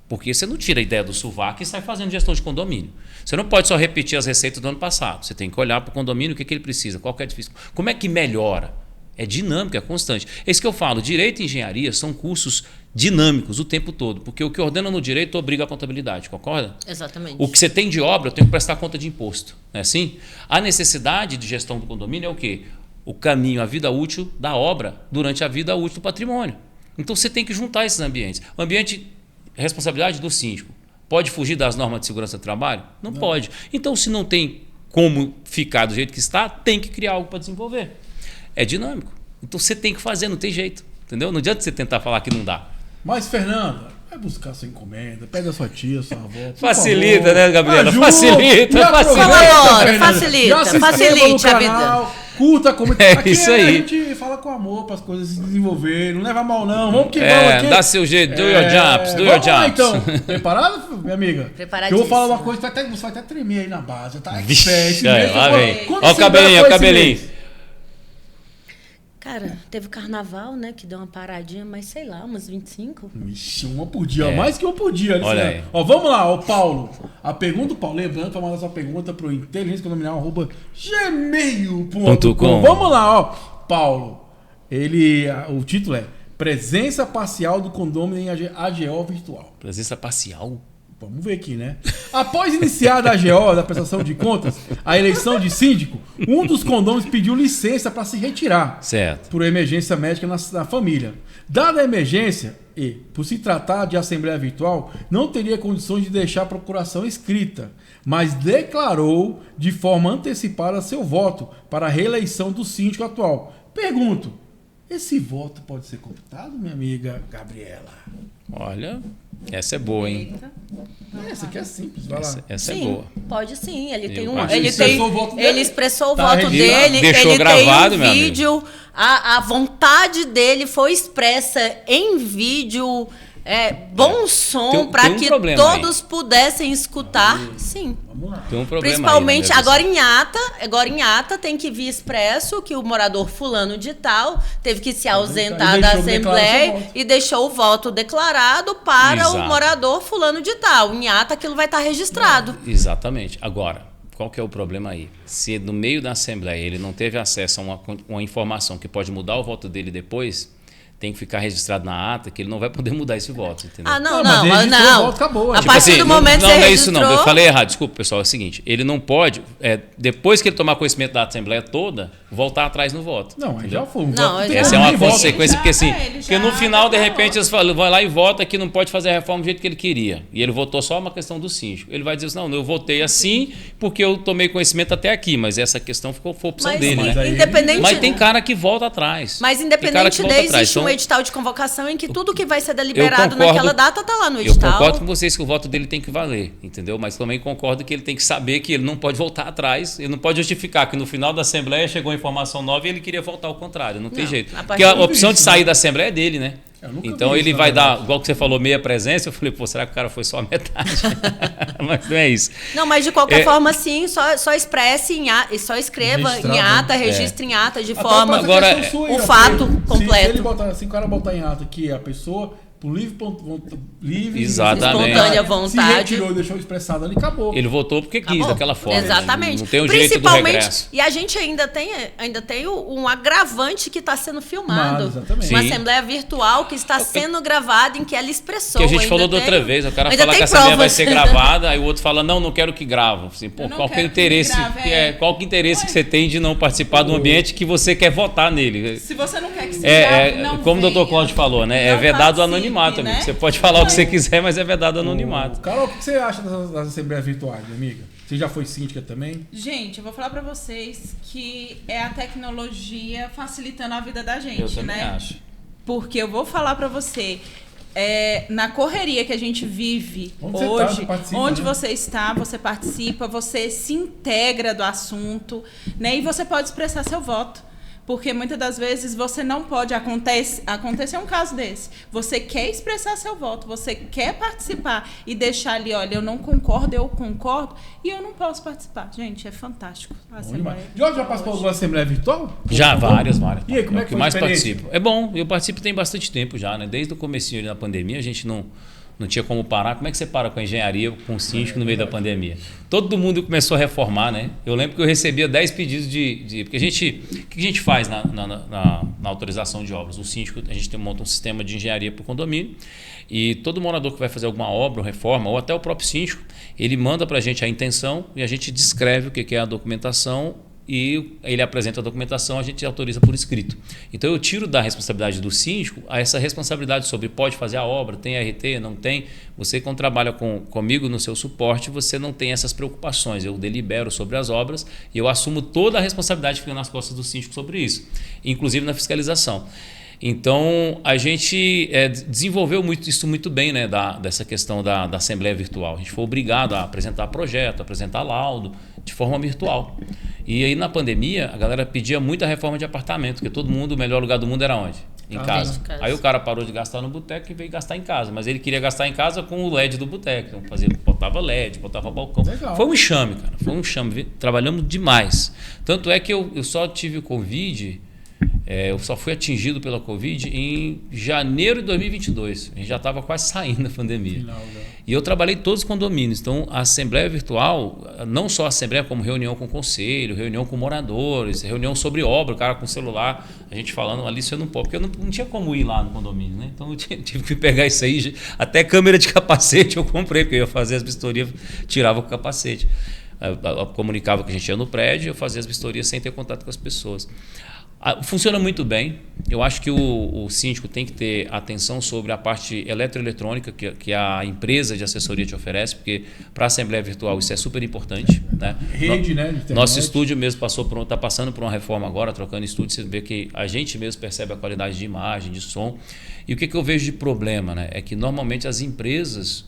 Porque você não tira a ideia do sovaco e sai fazendo gestão de condomínio. Você não pode só repetir as receitas do ano passado. Você tem que olhar para o condomínio, o que ele precisa, qual que é difícil. Como é que melhora? É dinâmico, é constante. É isso que eu falo. Direito e engenharia são cursos dinâmicos o tempo todo. Porque o que ordena no direito obriga a contabilidade, concorda? Exatamente. O que você tem de obra, eu tenho que prestar conta de imposto. Não é assim? A necessidade de gestão do condomínio é o quê? O caminho, a vida útil da obra durante a vida útil do patrimônio. Então você tem que juntar esses ambientes. O ambiente, responsabilidade do síndico. Pode fugir das normas de segurança do trabalho? Não pode. Então, se não tem como ficar do jeito que está, tem que criar algo para desenvolver. É dinâmico. Então, você tem que fazer, não tem jeito. Entendeu? Não adianta você tentar falar que não dá. Mas, Fernanda, vai buscar sua encomenda, pede a sua tia, sua avó. Facilita, favor. né, Gabriela? Ajuda, Facilita. Facilita a vida. Curta, comenta. É aqui isso a aí. gente fala com amor para as coisas se desenvolverem. Não leva mal, não. Vamos que vamos aqui. Dá seu jeito, do your jobs, do your vamos lá, jobs. então. Preparado, minha amiga? Preparadíssimo. Eu vou falar uma coisa, você vai até tremer aí na base. Tá? Vixe, lá vem. Quando Ó o você cabelinho, ó foi o cabelinho. esse mês? Cara, teve carnaval, né? Que deu uma paradinha, mas sei lá, umas 25. Ixi, uma por dia, mais que uma por dia. Olha aí. Ó, vamos lá, ó, Paulo. A pergunta do Paulo, lembrando para mandar sua pergunta pro inteligenciacondominial@gmail.com. Vamos lá, ó, Paulo. O título é Presença Parcial do Condômino em AGO Virtual. Presença parcial? Vamos ver aqui, né? Após iniciada a AGO, da prestação de contas, a eleição de síndico, um dos condôminos pediu licença para se retirar. Certo. Por emergência médica na família. Dada a emergência e, por se tratar de assembleia virtual, não teria condições de deixar a procuração escrita, mas declarou de forma antecipada seu voto para a reeleição do síndico atual. Pergunto, esse voto pode ser computado, minha amiga Gabriela? Olha, essa é boa, hein? Essa aqui é simples, vai lá. Essa sim, é boa. pode sim. Ele expressou o Tá voto dele. Deixou ele gravado, tem um vídeo. A vontade dele foi expressa em vídeo. bom som para que todos pudessem escutar. Sim. Vamos lá. Tem um problema Principalmente aí, agora em ata tem que vir expresso que o morador fulano de tal teve que se ausentar da Assembleia e deixou o voto declarado para o morador fulano de tal. Em ata aquilo vai estar registrado. Exatamente. Agora, qual que é o problema aí? Se no meio da Assembleia ele não teve acesso a uma informação que pode mudar o voto dele depois, tem que ficar registrado na ata que ele não vai poder mudar esse voto, entendeu? Não. Voto, acabou, a partir do momento que você não é registrou... isso não, eu falei errado, desculpa pessoal, é o seguinte, ele não pode, depois que ele tomar conhecimento da Assembleia toda, voltar atrás no voto. Não, aí já foi. Essa é uma consequência, porque assim, porque no final, de repente, eles falam, vai lá e vota que não pode fazer a reforma do jeito que ele queria. E ele votou só uma questão do síndico. Ele vai dizer assim, não, eu votei assim porque eu tomei conhecimento até aqui, mas essa questão foi opção dele, né? Mas tem cara que volta atrás. Mas independente existe um edital de convocação em que tudo que vai ser deliberado naquela data está lá no edital. Eu concordo com vocês que o voto dele tem que valer, entendeu? Mas também concordo que ele tem que saber que ele não pode voltar atrás, ele não pode justificar que no final da Assembleia chegou informação nova e ele queria voltar ao contrário, não tem jeito. Porque a opção de sair da Assembleia é dele, né? Então ele vai dar, igual que você falou, meia presença, eu falei, pô, será que o cara foi só a metade? Mas não é isso. Não, mas de qualquer forma, sim, só expresse, só escreva em ata, registre em ata, de forma agora, o fato completo. Se o cara botar em ata que a pessoa, por livre espontânea vontade, se retirou e deixou expressado ali, acabou. Ele votou porque quis, daquela forma. Exatamente. Não tem o direito do regresso. E a gente ainda tem um agravante que está sendo filmado. Uma assembleia virtual que está sendo gravada, em que ela expressou. Que a gente falou da outra vez, o cara fala que a assembleia vai ser gravada, aí o outro fala, não quero que grava. Assim, pô, qual que é o interesse? Qual que é o interesse que você tem de não participar do ambiente que você quer votar nele? Se você não quer que se grave, não como o doutor Cláudio falou, né? É vedado o anonimato, amigo. Você pode falar o que você quiser, mas é vedado o anonimato. Carol, o que você acha das assembleias virtuais, amiga? Você já foi síndica também? Gente, eu vou falar pra vocês que é a tecnologia facilitando a vida da gente, eu também acho. Porque eu vou falar pra você, na correria que a gente vive hoje, onde você está, você participa, você se integra do assunto, né? E você pode expressar seu voto. Porque muitas das vezes você não pode acontecer um caso desse. Você quer expressar seu voto, você quer participar e deixar ali, olha, eu não concordo, eu concordo e eu não posso participar. Gente, é fantástico. Jorge, já participou de uma assembleia virtual? Já, várias. E aí, como é que foi mais participo? É bom, eu participo tem bastante tempo já, né? Desde o comecinho da pandemia, a gente não tinha como parar. Como é que você para com a engenharia, com o síndico no meio da pandemia? Todo mundo começou a reformar, né? Eu lembro que eu recebia 10 pedidos porque o que a gente faz na autorização de obras? O síndico, a gente monta um sistema de engenharia para o condomínio e todo morador que vai fazer alguma obra ou reforma, ou até o próprio síndico, ele manda para a gente a intenção e a gente descreve o que é a documentação e ele apresenta a documentação, a gente autoriza por escrito. Então eu tiro da responsabilidade do síndico essa responsabilidade sobre pode fazer a obra, tem RT, não tem. Você, quando trabalha comigo no seu suporte, você não tem essas preocupações. Eu delibero sobre as obras e eu assumo toda a responsabilidade que fica nas costas do síndico sobre isso, inclusive na fiscalização. Então, a gente desenvolveu isso muito bem, né, dessa questão da Assembleia Virtual. A gente foi obrigado a apresentar projeto, apresentar laudo de forma virtual. E aí, na pandemia, a galera pedia muita reforma de apartamento, porque todo mundo, o melhor lugar do mundo era onde? Em casa. Aí o cara parou de gastar no boteco e veio gastar em casa. Mas ele queria gastar em casa com o LED do boteco. Então, botava LED, botava balcão. Legal. Foi um enxame, cara. Foi um enxame. Trabalhamos demais. Tanto é que eu só tive Covid... eu só fui atingido pela Covid em janeiro de 2022. A gente já estava quase saindo da pandemia. E eu trabalhei em todos os condomínios. Então, a Assembleia Virtual, não só a Assembleia, como reunião com o conselho, reunião com moradores, reunião sobre obra, o cara com o celular, a gente falando ali, você não pode, porque eu não tinha como ir lá no condomínio, né? Então, eu tive que pegar isso aí. Até câmera de capacete eu comprei, porque eu ia fazer as vistorias, tirava o capacete. Eu comunicava que a gente ia no prédio, eu fazia as vistorias sem ter contato com as pessoas. Funciona muito bem. Eu acho que o síndico tem que ter atenção sobre a parte eletroeletrônica que a empresa de assessoria te oferece, porque para a Assembleia Virtual isso é super importante, né? Rede, né? Nosso estúdio mesmo está passando por uma reforma agora, trocando estúdio, você vê que a gente mesmo percebe a qualidade de imagem, de som. E o que eu vejo de problema, né? É que normalmente as empresas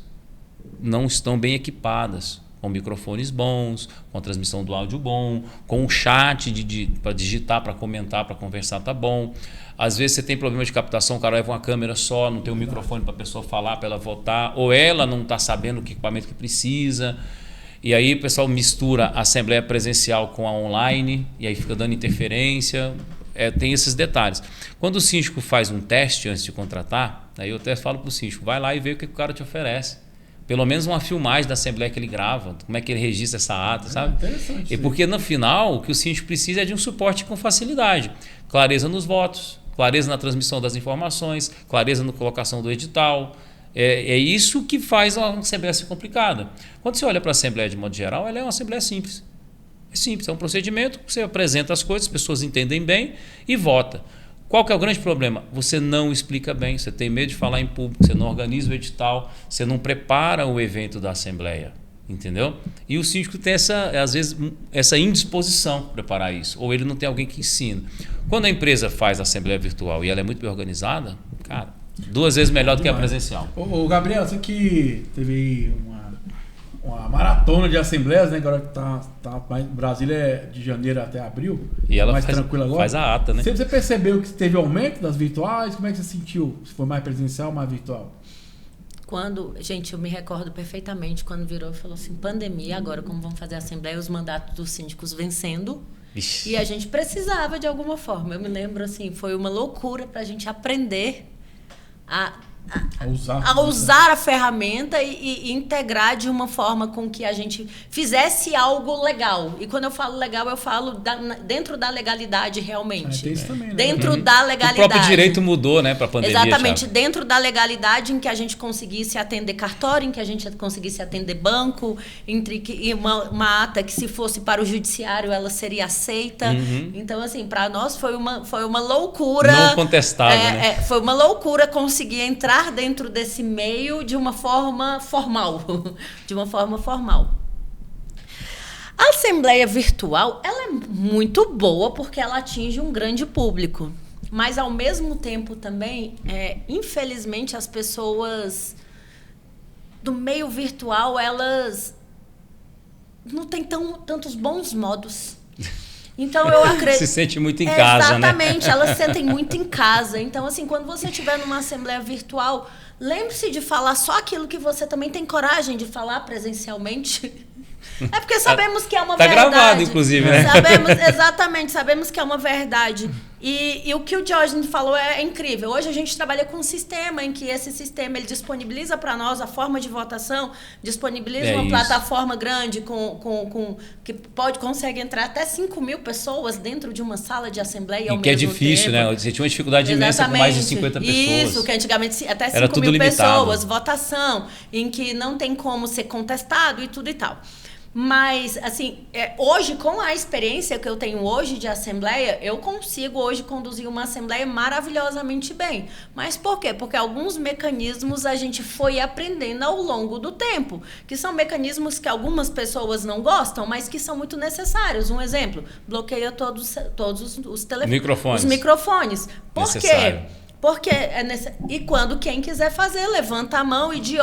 não estão bem equipadas com microfones bons, com transmissão do áudio bom, com um chat para digitar, para comentar, para conversar, tá bom. Às vezes você tem problema de captação, o cara leva uma câmera só, não tem um microfone para a pessoa falar, para ela votar, ou ela não está sabendo que equipamento que precisa. E aí o pessoal mistura a assembleia presencial com a online, e aí fica dando interferência. Tem esses detalhes. Quando o síndico faz um teste antes de contratar, aí eu até falo para o síndico, vai lá e vê o que o cara te oferece. Pelo menos uma filmagem da assembleia que ele grava, como é que ele registra essa ata, sabe? Interessante. E porque no final o que o síndico precisa é de um suporte com facilidade. Clareza nos votos, clareza na transmissão das informações, clareza na colocação do edital. É isso que faz a assembleia ser complicada. Quando você olha para a assembleia de modo geral, ela é uma assembleia simples. É simples, é um procedimento, você apresenta as coisas, as pessoas entendem bem e vota. Qual que é o grande problema? Você não explica bem, você tem medo de falar em público, você não organiza o edital, você não prepara o evento da assembleia, entendeu? E o síndico tem às vezes essa indisposição para preparar isso, ou ele não tem alguém que ensina. Quando a empresa faz a assembleia virtual e ela é muito bem organizada, cara, 2 vezes melhor do que a presencial. Ô Gabriel, você que teve aí uma maratona de assembleias, né? Agora Brasília é de janeiro até abril. E ela mais tranquila agora. Faz a ata, né? Você percebeu que teve aumento das virtuais? Como é que você sentiu? Se foi mais presencial ou mais virtual? Gente, eu me recordo perfeitamente quando virou e falou assim, pandemia, agora como vamos fazer a assembleia, os mandatos dos síndicos vencendo. Ixi. E a gente precisava de alguma forma. Eu me lembro assim, foi uma loucura para a gente aprender a usar a ferramenta e integrar de uma forma com que a gente fizesse algo legal. E quando eu falo legal, eu falo dentro da legalidade realmente. Tem isso também, né? Dentro da legalidade. O próprio direito mudou, né, para a pandemia. Exatamente, Thiago. Dentro da legalidade em que a gente conseguisse atender cartório, em que a gente conseguisse atender banco, entre uma ata que se fosse para o judiciário ela seria aceita. Então, assim, para nós foi uma loucura. Não contestável, né? Foi uma loucura conseguir entrar dentro desse meio de uma forma formal. De uma forma formal. A assembleia virtual, ela é muito boa porque ela atinge um grande público. Mas, ao mesmo tempo, também, infelizmente, as pessoas do meio virtual, elas não têm tantos bons modos. Então, eu acredito... Se sente muito em casa, né? Exatamente, elas se sentem muito em casa. Então, assim, quando você estiver numa assembleia virtual, lembre-se de falar só aquilo que você também tem coragem de falar presencialmente. É porque sabemos que é uma verdade. Tá gravado, inclusive, né? Sabemos que é uma verdade. E o que o Diógenes falou é incrível. Hoje a gente trabalha com um sistema em que esse sistema ele disponibiliza para nós a forma de votação, disponibiliza uma plataforma grande que consegue entrar até 5.000 pessoas dentro de uma sala de assembleia ao mesmo tempo. E que é difícil, né? Você tinha uma dificuldade imensa com mais de 50 pessoas. Isso, que antigamente até 5.000 pessoas, votação, em que não tem como ser contestado e tudo e tal. Mas, assim, hoje, com a experiência que eu tenho hoje de assembleia, eu consigo hoje conduzir uma assembleia maravilhosamente bem. Mas por quê? Porque alguns mecanismos a gente foi aprendendo ao longo do tempo, que são mecanismos que algumas pessoas não gostam, mas que são muito necessários. Um exemplo, bloqueia todos os telefones. Os microfones. Por quê? Porque e quando quem quiser fazer, levanta a mão e de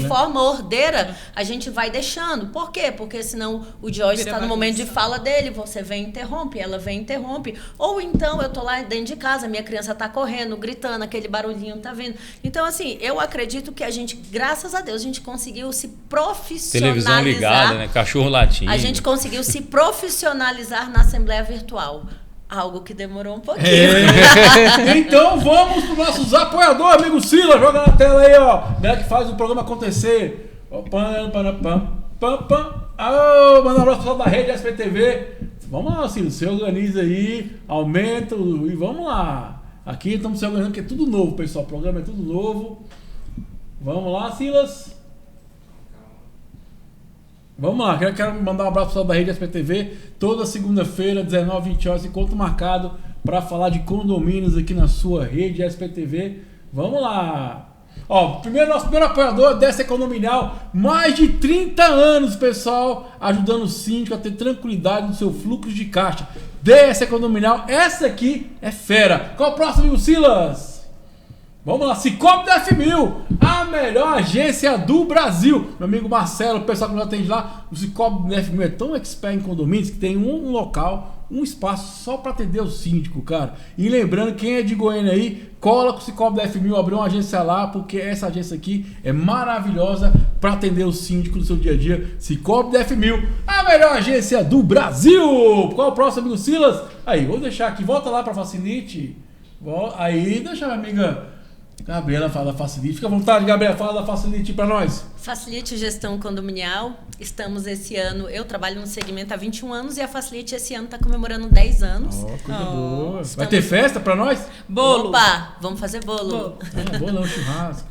forma ordeira, a gente vai deixando. Por quê? Porque senão o Jorge está no momento de fala dele, você vem e interrompe, ela vem e interrompe. Ou então eu tô lá dentro de casa, minha criança está correndo, gritando, aquele barulhinho tá vindo. Então, assim, eu acredito que a gente, graças a Deus, a gente conseguiu se profissionalizar. Televisão ligada, né? Cachorro latindo. A gente conseguiu se profissionalizar na Assembleia Virtual. Algo que demorou um pouquinho. Então vamos para os nossos apoiadores, amigo Silas. Joga na tela aí, ó. Galera que faz o programa acontecer. Manda um abraço pessoal da rede SPTV. Vamos lá, Silas. Se organiza aí, aumenta e vamos lá. Aqui estamos se organizando, porque é tudo novo, pessoal. O programa é tudo novo. Vamos lá, Silas. Vamos lá, quero mandar um abraço pessoal da rede SPTV. Toda segunda-feira, 19, 20 horas, encontro marcado para falar de condomínios aqui na sua rede SPTV. Vamos lá. Ó, nosso primeiro apoiador dessa condominial, mais de 30 anos, pessoal, ajudando o síndico a ter tranquilidade no seu fluxo de caixa. Dessa condominial, essa aqui é fera. Qual o próximo, amigo Silas? Vamos lá, Cicobi DF1000, a melhor agência do Brasil. Meu amigo Marcelo, o pessoal que nos atende lá, o Cicobi DF1000 é tão expert em condomínios que tem um local, um espaço só para atender o síndico, cara. E lembrando, quem é de Goiânia aí, cola com o Cicobi DF1000, abriu uma agência lá, porque essa agência aqui é maravilhosa para atender o síndico no seu dia a dia. Cicobi DF1000, a melhor agência do Brasil. Qual é o próximo, amigo Silas? Aí, vou deixar aqui, volta lá para Facilite. Aí, deixa minha amiga Gabriela fala da Facilite. Fica à vontade, Gabriela, fala da Facilite para nós. Facilite Gestão Condominial. Estamos esse ano, eu trabalho no segmento há 21 anos e a Facilite esse ano está comemorando 10 anos. Coisa boa. Vai ter festa para nós? Bolo. Opa, vamos fazer bolo. Bolão, churrasco.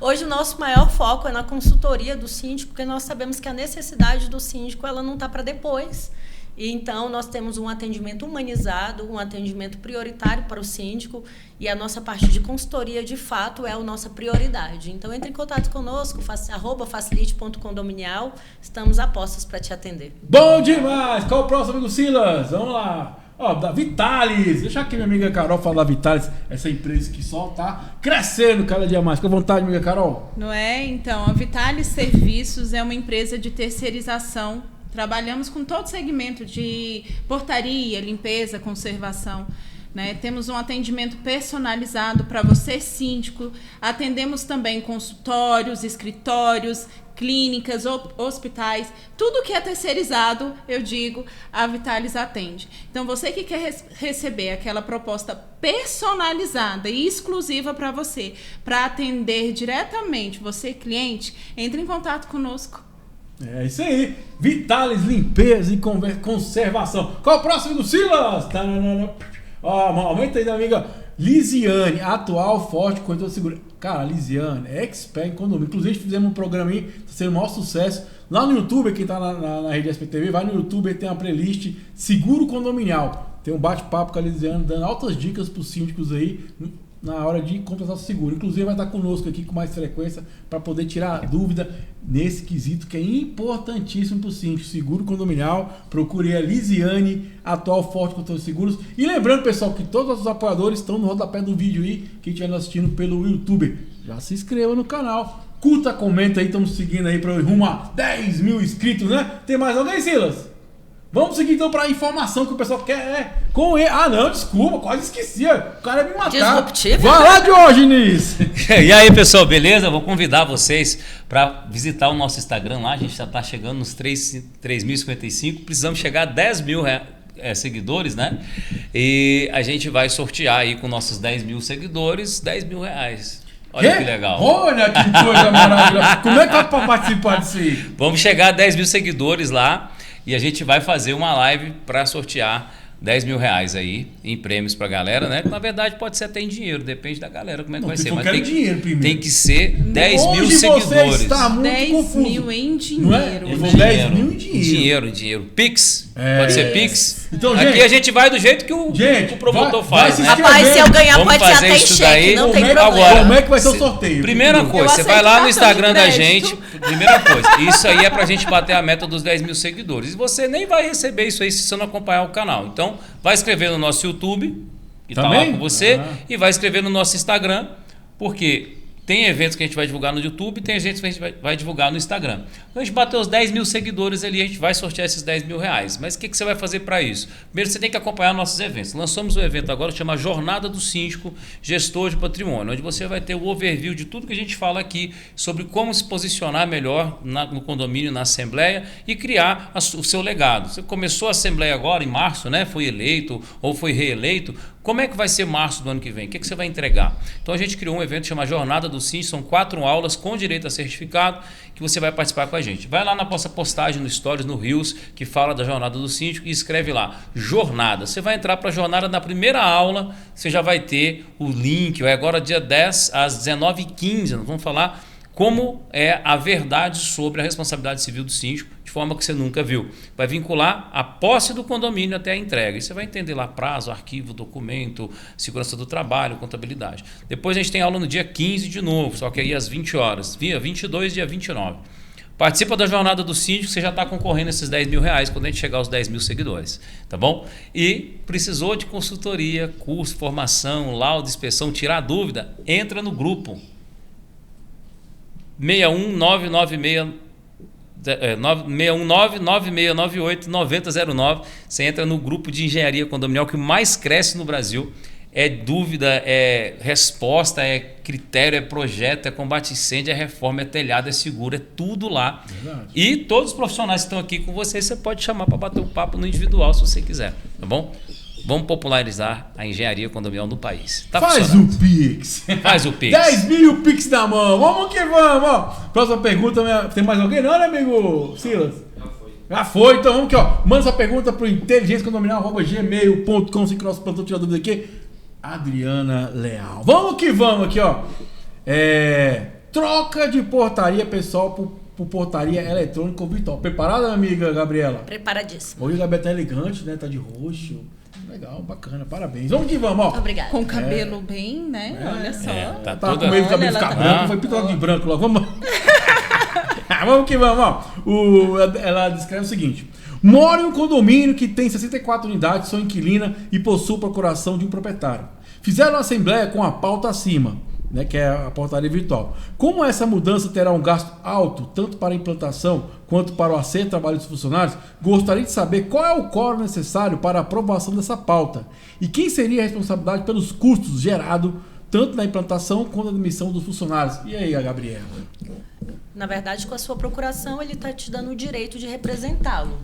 Hoje o nosso maior foco é na consultoria do síndico, porque nós sabemos que a necessidade do síndico ela não está para depois. E então nós temos um atendimento humanizado, um atendimento prioritário para o síndico e a nossa parte de consultoria de fato é a nossa prioridade. Então entre em contato conosco, @facilite.condominial, estamos a postos para te atender. Bom demais! Qual o próximo, amigo Silas? Vamos lá! Ó, da Vitalis, deixa aqui minha amiga Carol falar da Vitalis, essa empresa que só tá crescendo cada dia mais. Fica à vontade, amiga Carol. Não é? Então, a Vitalis Serviços é uma empresa de terceirização. Trabalhamos com todo segmento de portaria, limpeza, conservação. Né? Temos um atendimento personalizado para você, síndico. Atendemos também consultórios, escritórios, clínicas, hospitais. Tudo que é terceirizado, eu digo, a Vitalis atende. Então, você que quer receber aquela proposta personalizada e exclusiva para você, para atender diretamente você, cliente, entre em contato conosco. É isso aí, Vitalis Limpeza e Conservação. Qual o próximo do Silas? Ó, aumenta aí da amiga Lisiane, atual forte corretora de seguro. Cara, a Lisiane é expert em condomínio. Inclusive fizemos um programa aí, tá sendo o maior sucesso. Lá no YouTube, quem tá na rede SPTV, vai no YouTube, tem uma playlist Seguro Condominial. Tem um bate-papo com a Lisiane, dando altas dicas pros síndicos aí na hora de contratar o seguro. Inclusive vai estar conosco aqui com mais frequência para poder tirar dúvida nesse quesito que é importantíssimo para o síndico. Seguro condominial, procure a Lisiane, atual forte contra os seguros. E lembrando, pessoal, que todos os nossos apoiadores estão no rodapé do vídeo aí, quem estiver assistindo pelo YouTube. Já se inscreva no canal, curta, comenta aí, estamos seguindo aí para rumo a 10 mil inscritos, né? Tem mais alguém, Silas? Vamos seguir então para a informação que o pessoal quer com ele. Ah, não, desculpa, quase esqueci. O cara ia me matar. Disruptivo. Vai lá, Diógenes! E aí, pessoal, beleza? Vou convidar vocês para visitar o nosso Instagram lá. A gente já está chegando nos 3.055. Precisamos chegar a 10 mil seguidores, né? E a gente vai sortear aí com nossos 10 mil seguidores 10 mil reais. Olha que legal. Olha que coisa maravilhosa. Como é que vai participar disso aí? Vamos chegar a 10 mil seguidores lá. E a gente vai fazer uma live para sortear 10 mil reais aí em prêmios pra galera, né? Na verdade pode ser até em dinheiro, depende da galera como é que vai ser. Mas dinheiro primeiro. Tem que ser 10 Onde mil você seguidores. Está muito 10 confuso. mil em dinheiro. Não é? Eu vou 10 mil em dinheiro. Dinheiro. Pix. É. Pode ser Pix. Então, aqui gente, a gente vai do jeito que o promotor faz, né? Rapaz, se eu ganhar Vamos pode ser fazer até em isso cheque, daí. não tem Agora, problema. Como é que vai ser o sorteio? Primeira coisa, você vai aceito lá no cartão de Instagram da crédito. gente. Primeira coisa, isso aí é pra gente bater a meta dos 10 mil seguidores. E você nem vai receber isso aí se você não acompanhar o canal. Então, vai escrever no nosso YouTube, que tá lá com você, e vai escrever no nosso Instagram, porque tem eventos que a gente vai divulgar no YouTube, tem eventos que a gente vai divulgar no Instagram. Então a gente bateu os 10 mil seguidores ali, a gente vai sortear esses 10 mil reais. Mas o que você vai fazer para isso? Primeiro você tem que acompanhar nossos eventos. Lançamos um evento agora que chama Jornada do Síndico Gestor de Patrimônio, onde você vai ter o overview de tudo que a gente fala aqui sobre como se posicionar melhor no condomínio, na Assembleia e criar o seu legado. Você começou a Assembleia agora em março, né? Foi eleito ou foi reeleito. Como é que vai ser março do ano que vem? O que você vai entregar? Então a gente criou um evento chamado Jornada do Síndico, são 4 aulas com direito a certificado que você vai participar com a gente. Vai lá na nossa postagem no Stories, no Reels, que fala da Jornada do Síndico e escreve lá, Jornada. Você vai entrar para a jornada na primeira aula, você já vai ter o link, agora dia 10 às 19h15, nós vamos falar como é a verdade sobre a responsabilidade civil do síndico, de forma que você nunca viu. Vai vincular a posse do condomínio até a entrega. E você vai entender lá prazo, arquivo, documento, segurança do trabalho, contabilidade. Depois a gente tem aula no dia 15 de novo, só que aí às 20 horas. Dia 22 e dia 29. Participa da jornada do síndico, você já está concorrendo a esses R$10.000 quando a gente chegar aos 10 mil seguidores, tá bom? E precisou de consultoria, curso, formação, laudo, inspeção, tirar dúvida, entra no grupo 6199698-9009. Você entra no grupo de engenharia condominial que mais cresce no Brasil. É dúvida, é resposta, é critério, é projeto, é combate a incêndio, é reforma, é telhado, é seguro, é tudo lá. Verdade. E todos os profissionais que estão aqui com você, você pode chamar para bater um papo no individual se você quiser, tá bom? Vamos popularizar a engenharia condominial no país. Tá Faz funcionando. o Pix. Faz o Pix. 10 mil Pix na mão. Vamos que vamos, ó. Próxima pergunta. Tem mais alguém? Não, né, amigo Silas? Já foi, então vamos aqui, ó. Manda sua pergunta pro inteligenciacondominial@gmail.com. Se que nosso plantão tira dúvida aqui. Adriana Leal. Vamos que vamos aqui, ó. Troca de portaria pessoal por portaria eletrônica ou virtual. Preparada, minha amiga Gabriela? Preparadíssimo. Hoje a Gabriela tá elegante, né? Tá de roxo. Legal, bacana, parabéns. Vamos que vamos, ó. Obrigada. Com cabelo bem, né? Olha só. Tá Tava toda... com medo de cabelo Olha, ficar ela branco, tá- foi pintado de branco logo. Vamos. Vamos que vamos, ó. Ela descreve o seguinte: moro em um condomínio que tem 64 unidades, sou inquilina e possuo procuração de um proprietário. Fizeram uma assembleia com a pauta acima, né, que é a portaria virtual. Como essa mudança terá um gasto alto, tanto para a implantação quanto para o acerto trabalho dos funcionários, gostaria de saber qual é o quórum necessário para a aprovação dessa pauta e quem seria a responsabilidade pelos custos gerados tanto na implantação quanto na admissão dos funcionários. E aí, a Gabriela? Na verdade, com a sua procuração, ele está te dando o direito de representá-lo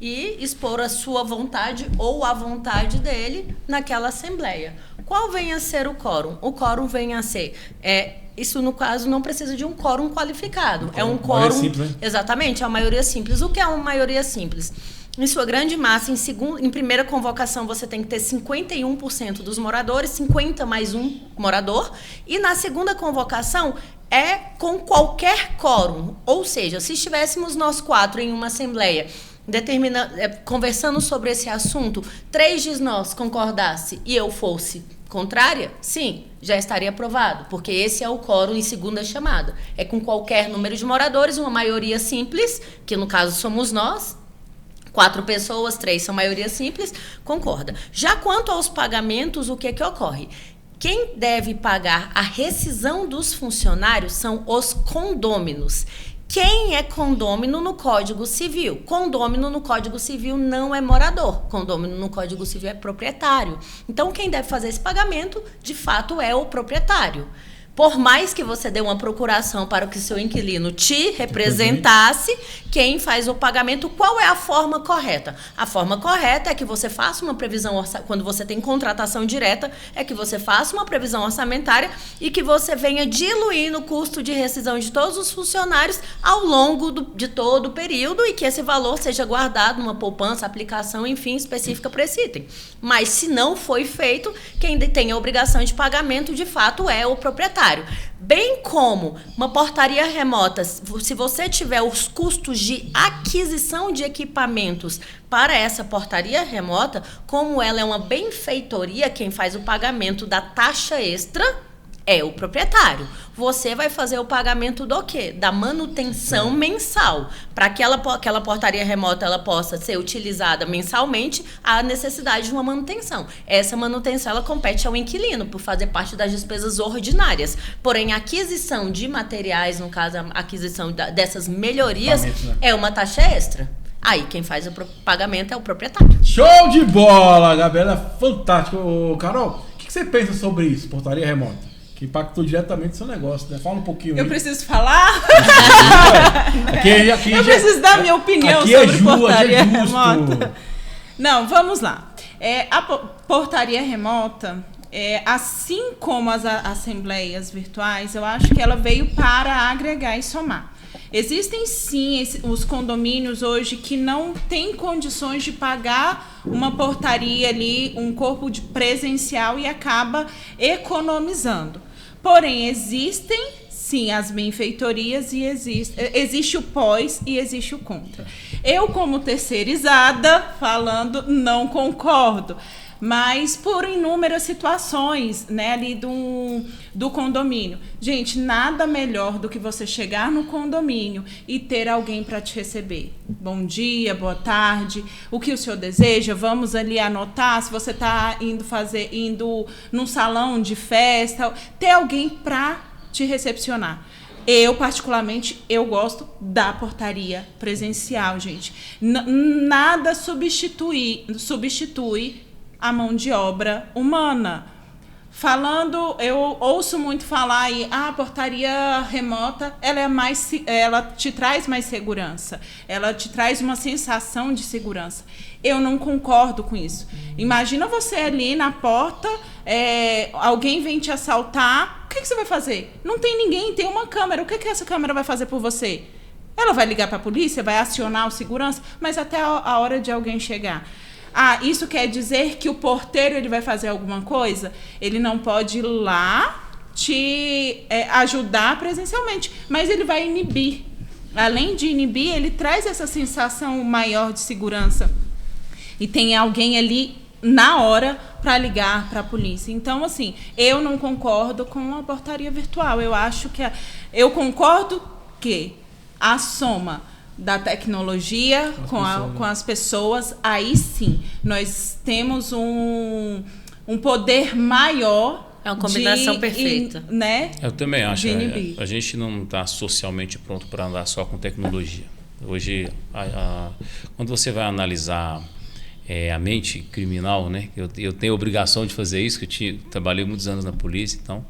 e expor a sua vontade ou a vontade dele naquela assembleia. Qual vem a ser o quórum? O quórum vem a ser... isso, no caso, não precisa de um quórum qualificado. É um quórum... Simples, né? Exatamente, é a maioria simples. O que é uma maioria simples? Em sua grande massa, em primeira convocação, você tem que ter 51% dos moradores, 50 mais um morador. E na segunda convocação, é com qualquer quórum. Ou seja, se estivéssemos nós 4 em uma assembleia conversando sobre esse assunto, 3 de nós concordasse e eu fosse contrária, sim, já estaria aprovado, porque esse é o quórum em segunda chamada. É com qualquer número de moradores, uma maioria simples, que no caso somos nós, 4 pessoas, 3 são maioria simples, concorda. Já quanto aos pagamentos, o que ocorre? Quem deve pagar a rescisão dos funcionários são os condôminos. Quem é condômino no Código Civil? Condômino no Código Civil não é morador. Condômino no Código Civil é proprietário. Então, quem deve fazer esse pagamento, de fato, é o proprietário. Por mais que você dê uma procuração para que seu inquilino te representasse, quem faz o pagamento, qual é a forma correta? A forma correta é que você faça uma previsão, quando você tem contratação direta, é que você faça uma previsão orçamentária e que você venha diluindo o custo de rescisão de todos os funcionários ao longo de todo o período e que esse valor seja guardado numa poupança, aplicação, enfim, específica para esse item. Mas se não foi feito, quem tem a obrigação de pagamento, de fato, é o proprietário. Bem como uma portaria remota, se você tiver os custos de aquisição de equipamentos para essa portaria remota, como ela é uma benfeitoria, quem faz o pagamento da taxa extra é o proprietário. Você vai fazer o pagamento do quê? Da manutenção mensal. Para que aquela portaria remota ela possa ser utilizada mensalmente, há necessidade de uma manutenção. Essa manutenção ela compete ao inquilino, por fazer parte das despesas ordinárias. Porém, a aquisição de materiais, no caso, a aquisição dessas melhorias, é uma taxa extra. Aí, quem faz o pagamento é o proprietário. Show de bola, Gabriela. Fantástico. Ô, Carol, o que você pensa sobre isso, portaria remota? Que impactou diretamente o seu negócio, né? Fala um pouquinho. Eu preciso falar? Eu preciso dar minha opinião sobre portaria remota. Não, vamos lá. A portaria remota, assim como as assembleias virtuais, eu acho que ela veio para agregar e somar. Existem sim os condomínios hoje que não têm condições de pagar uma portaria ali, um corpo de presencial e acaba economizando. Porém, existem sim as benfeitorias e existe o pós e existe o contra. Eu, como terceirizada, falando, não concordo. mas por inúmeras situações, né, ali do condomínio. Gente, nada melhor do que você chegar no condomínio e ter alguém para te receber. Bom dia, boa tarde, o que o senhor deseja? Vamos ali anotar, se você está indo num salão de festa, ter alguém para te recepcionar. Eu, particularmente, eu gosto da portaria presencial, gente. Nada substitui a mão de obra humana. Eu ouço muito falar aí, a portaria remota, ela te traz mais segurança, ela te traz uma sensação de segurança. Eu não concordo com isso. Imagina você ali na porta, alguém vem te assaltar, o que você vai fazer? Não tem ninguém, tem uma câmera, o que essa câmera vai fazer por você? Ela vai ligar para a polícia, vai acionar o segurança, mas até a hora de alguém chegar. Isso quer dizer que o porteiro ele vai fazer alguma coisa? Ele não pode ir lá te ajudar presencialmente, mas ele vai inibir. Além de inibir, ele traz essa sensação maior de segurança. E tem alguém ali na hora para ligar para a polícia. Então, assim, eu não concordo com a portaria virtual. Eu concordo que a soma da tecnologia com as pessoas, aí sim, nós temos um poder maior. É uma combinação perfeita. Né? Eu também acho. A gente não está socialmente pronto para andar só com tecnologia. Hoje, quando você vai analisar a mente criminal, né? Eu tenho a obrigação de fazer isso, que eu trabalhei muitos anos na polícia, então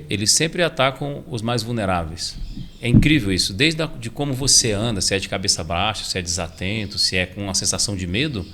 eles sempre atacam os mais vulneráveis. É incrível isso, desde de como você anda, se é de cabeça baixa, se é desatento, se é com uma sensação de medo,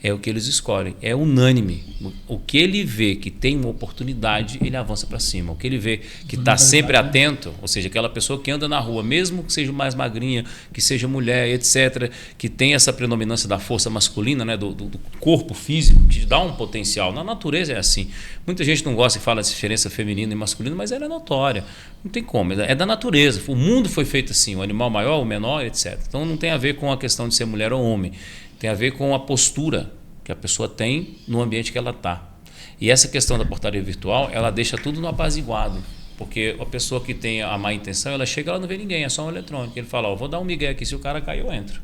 é o que eles escolhem, é unânime. O que ele vê que tem uma oportunidade, ele avança para cima. O que ele vê que está sempre atento, ou seja, aquela pessoa que anda na rua, mesmo que seja mais magrinha, que seja mulher, etc., que tem essa predominância da força masculina, né, do corpo físico, que dá um potencial. Na natureza é assim. Muita gente não gosta e fala de diferença feminina e masculina, mas ela é notória. Não tem como, é da natureza. O mundo foi feito assim, o animal maior, o menor, etc. Então não tem a ver com a questão de ser mulher ou homem. Tem a ver com a postura que a pessoa tem no ambiente que ela está. E essa questão da portaria virtual, ela deixa tudo no apaziguado. Porque a pessoa que tem a má intenção, ela chega, ela não vê ninguém, é só um eletrônico. Ele fala, vou dar um migué aqui, se o cara cair, eu entro.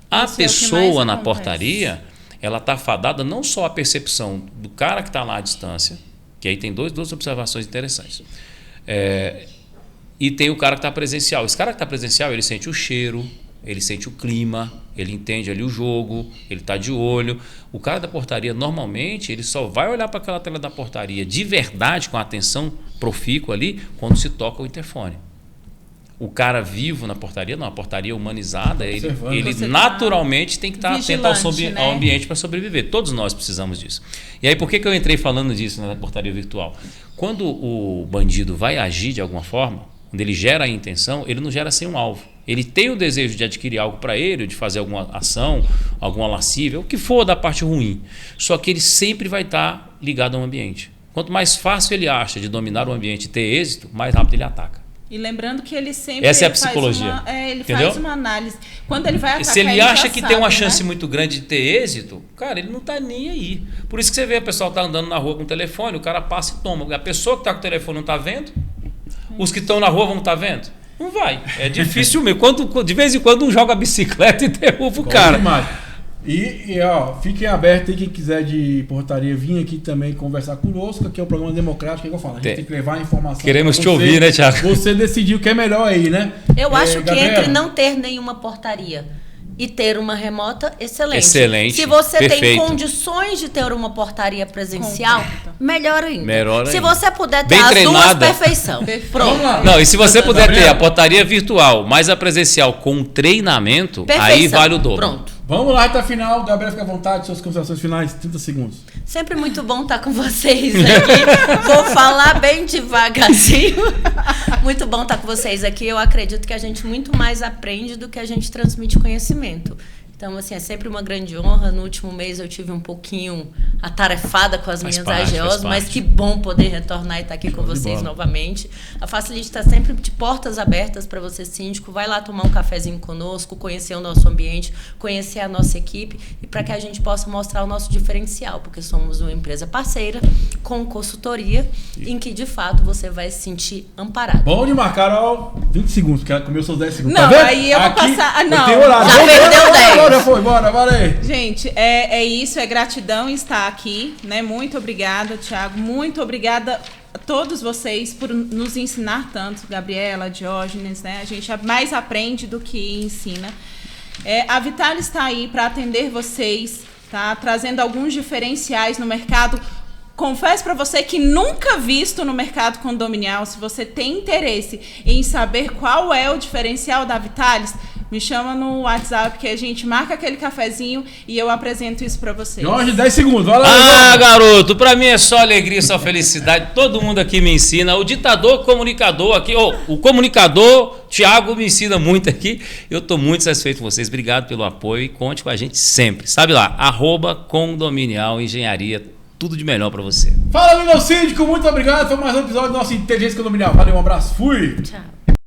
A pessoa na portaria, ela está fadada não só à percepção do cara que está lá à distância, que aí tem duas observações interessantes. E tem o cara que está presencial. Esse cara que está presencial, ele sente o cheiro, ele sente o clima, ele entende ali o jogo, ele está de olho. O cara da portaria, normalmente, ele só vai olhar para aquela tela da portaria de verdade, com a atenção profícua ali, quando se toca o interfone. O cara vivo na portaria, não, a portaria humanizada, ele naturalmente tem que estar atento ao ambiente para sobreviver. Todos nós precisamos disso. E aí, por que eu entrei falando disso na portaria virtual? Quando o bandido vai agir de alguma forma, quando ele gera a intenção, ele não gera sem um alvo. Ele tem o desejo de adquirir algo para ele, de fazer alguma ação, alguma lascívia, o que for da parte ruim. Só que ele sempre vai estar ligado ao ambiente. Quanto mais fácil ele acha de dominar o ambiente e ter êxito, mais rápido ele ataca. E lembrando que ele sempre Essa é a psicologia. Faz uma análise. Quando ele vai atacar, se ele acha que tem uma né? chance muito grande de ter êxito, cara, ele não está nem aí. Por isso que você vê o pessoal tá andando na rua com o telefone, o cara passa e toma. A pessoa que está com o telefone não está vendo, os que estão na rua vão estar vendo? Não vai. É difícil mesmo. De vez em quando um joga a bicicleta e derruba o cara. E fiquem abertos aí, quem quiser de portaria, vir aqui também conversar conosco. Aqui é um programa democrático, que eu falo. A gente tem que levar a informação. Queremos te ouvir, né, Thiago? Você decidiu o que é melhor aí, né? Eu acho que Gabriela, entre não ter nenhuma portaria e ter uma remota, excelente. Excelente. Se você perfeito. Tem condições de ter uma portaria presencial, melhor ainda. Se você puder ter bem as treinada. duas, perfeição. Pronto. Não, e se você puder ter a portaria virtual mais a presencial com treinamento, perfeição. Aí vale o dobro. Pronto. Vamos lá, reta final. Gabriela, fica à vontade, suas considerações finais, 30 segundos. Sempre muito bom estar com vocês aqui. Vou falar bem devagarzinho. Muito bom estar com vocês aqui. Eu acredito que a gente muito mais aprende do que a gente transmite conhecimento. Então, assim, é sempre uma grande honra. No último mês eu tive um pouquinho atarefada com as Faz minhas parte, AGOs, faz mas parte. que bom poder retornar e estar aqui com Show de vocês bola. novamente. A Facilite está sempre de portas abertas para você, síndico. Vai lá tomar um cafezinho conosco, conhecer o nosso ambiente, conhecer a nossa equipe e para que a gente possa mostrar o nosso diferencial, porque somos uma empresa parceira com consultoria em que, de fato, você vai se sentir amparado. Bom demais, Carol. 20 segundos, porque ela comeu seus 10 segundos. Não, tá vendo? aí eu vou passar- ah, não. Eu tenho horário. Já perdeu 10. Agora já foi, bora aí. Gente, é isso, é gratidão estar aqui, né? Muito obrigada, Thiago. Muito obrigada a todos vocês por nos ensinar tanto, Gabriela, Diógenes, né? A gente mais aprende do que ensina. A Vitale está aí para atender vocês, tá? Trazendo alguns diferenciais no mercado. Confesso para você que nunca visto no mercado condominial. Se você tem interesse em saber qual é o diferencial da Vitalis, me chama no WhatsApp que a gente marca aquele cafezinho e eu apresento isso para vocês. Jorge, 10 segundos. Vai lá. Ah, garoto, pra mim é só alegria, só felicidade. Todo mundo aqui me ensina. O ditador comunicador aqui, o comunicador, Thiago, me ensina muito aqui. Eu tô muito satisfeito com vocês. Obrigado pelo apoio e conte com a gente sempre. Sabe lá, @Condominial Engenharia. Tudo de melhor pra você. Fala, meu síndico. Muito obrigado. Foi mais um episódio do nosso Inteligência Condominial. Valeu, um abraço. Fui. Tchau.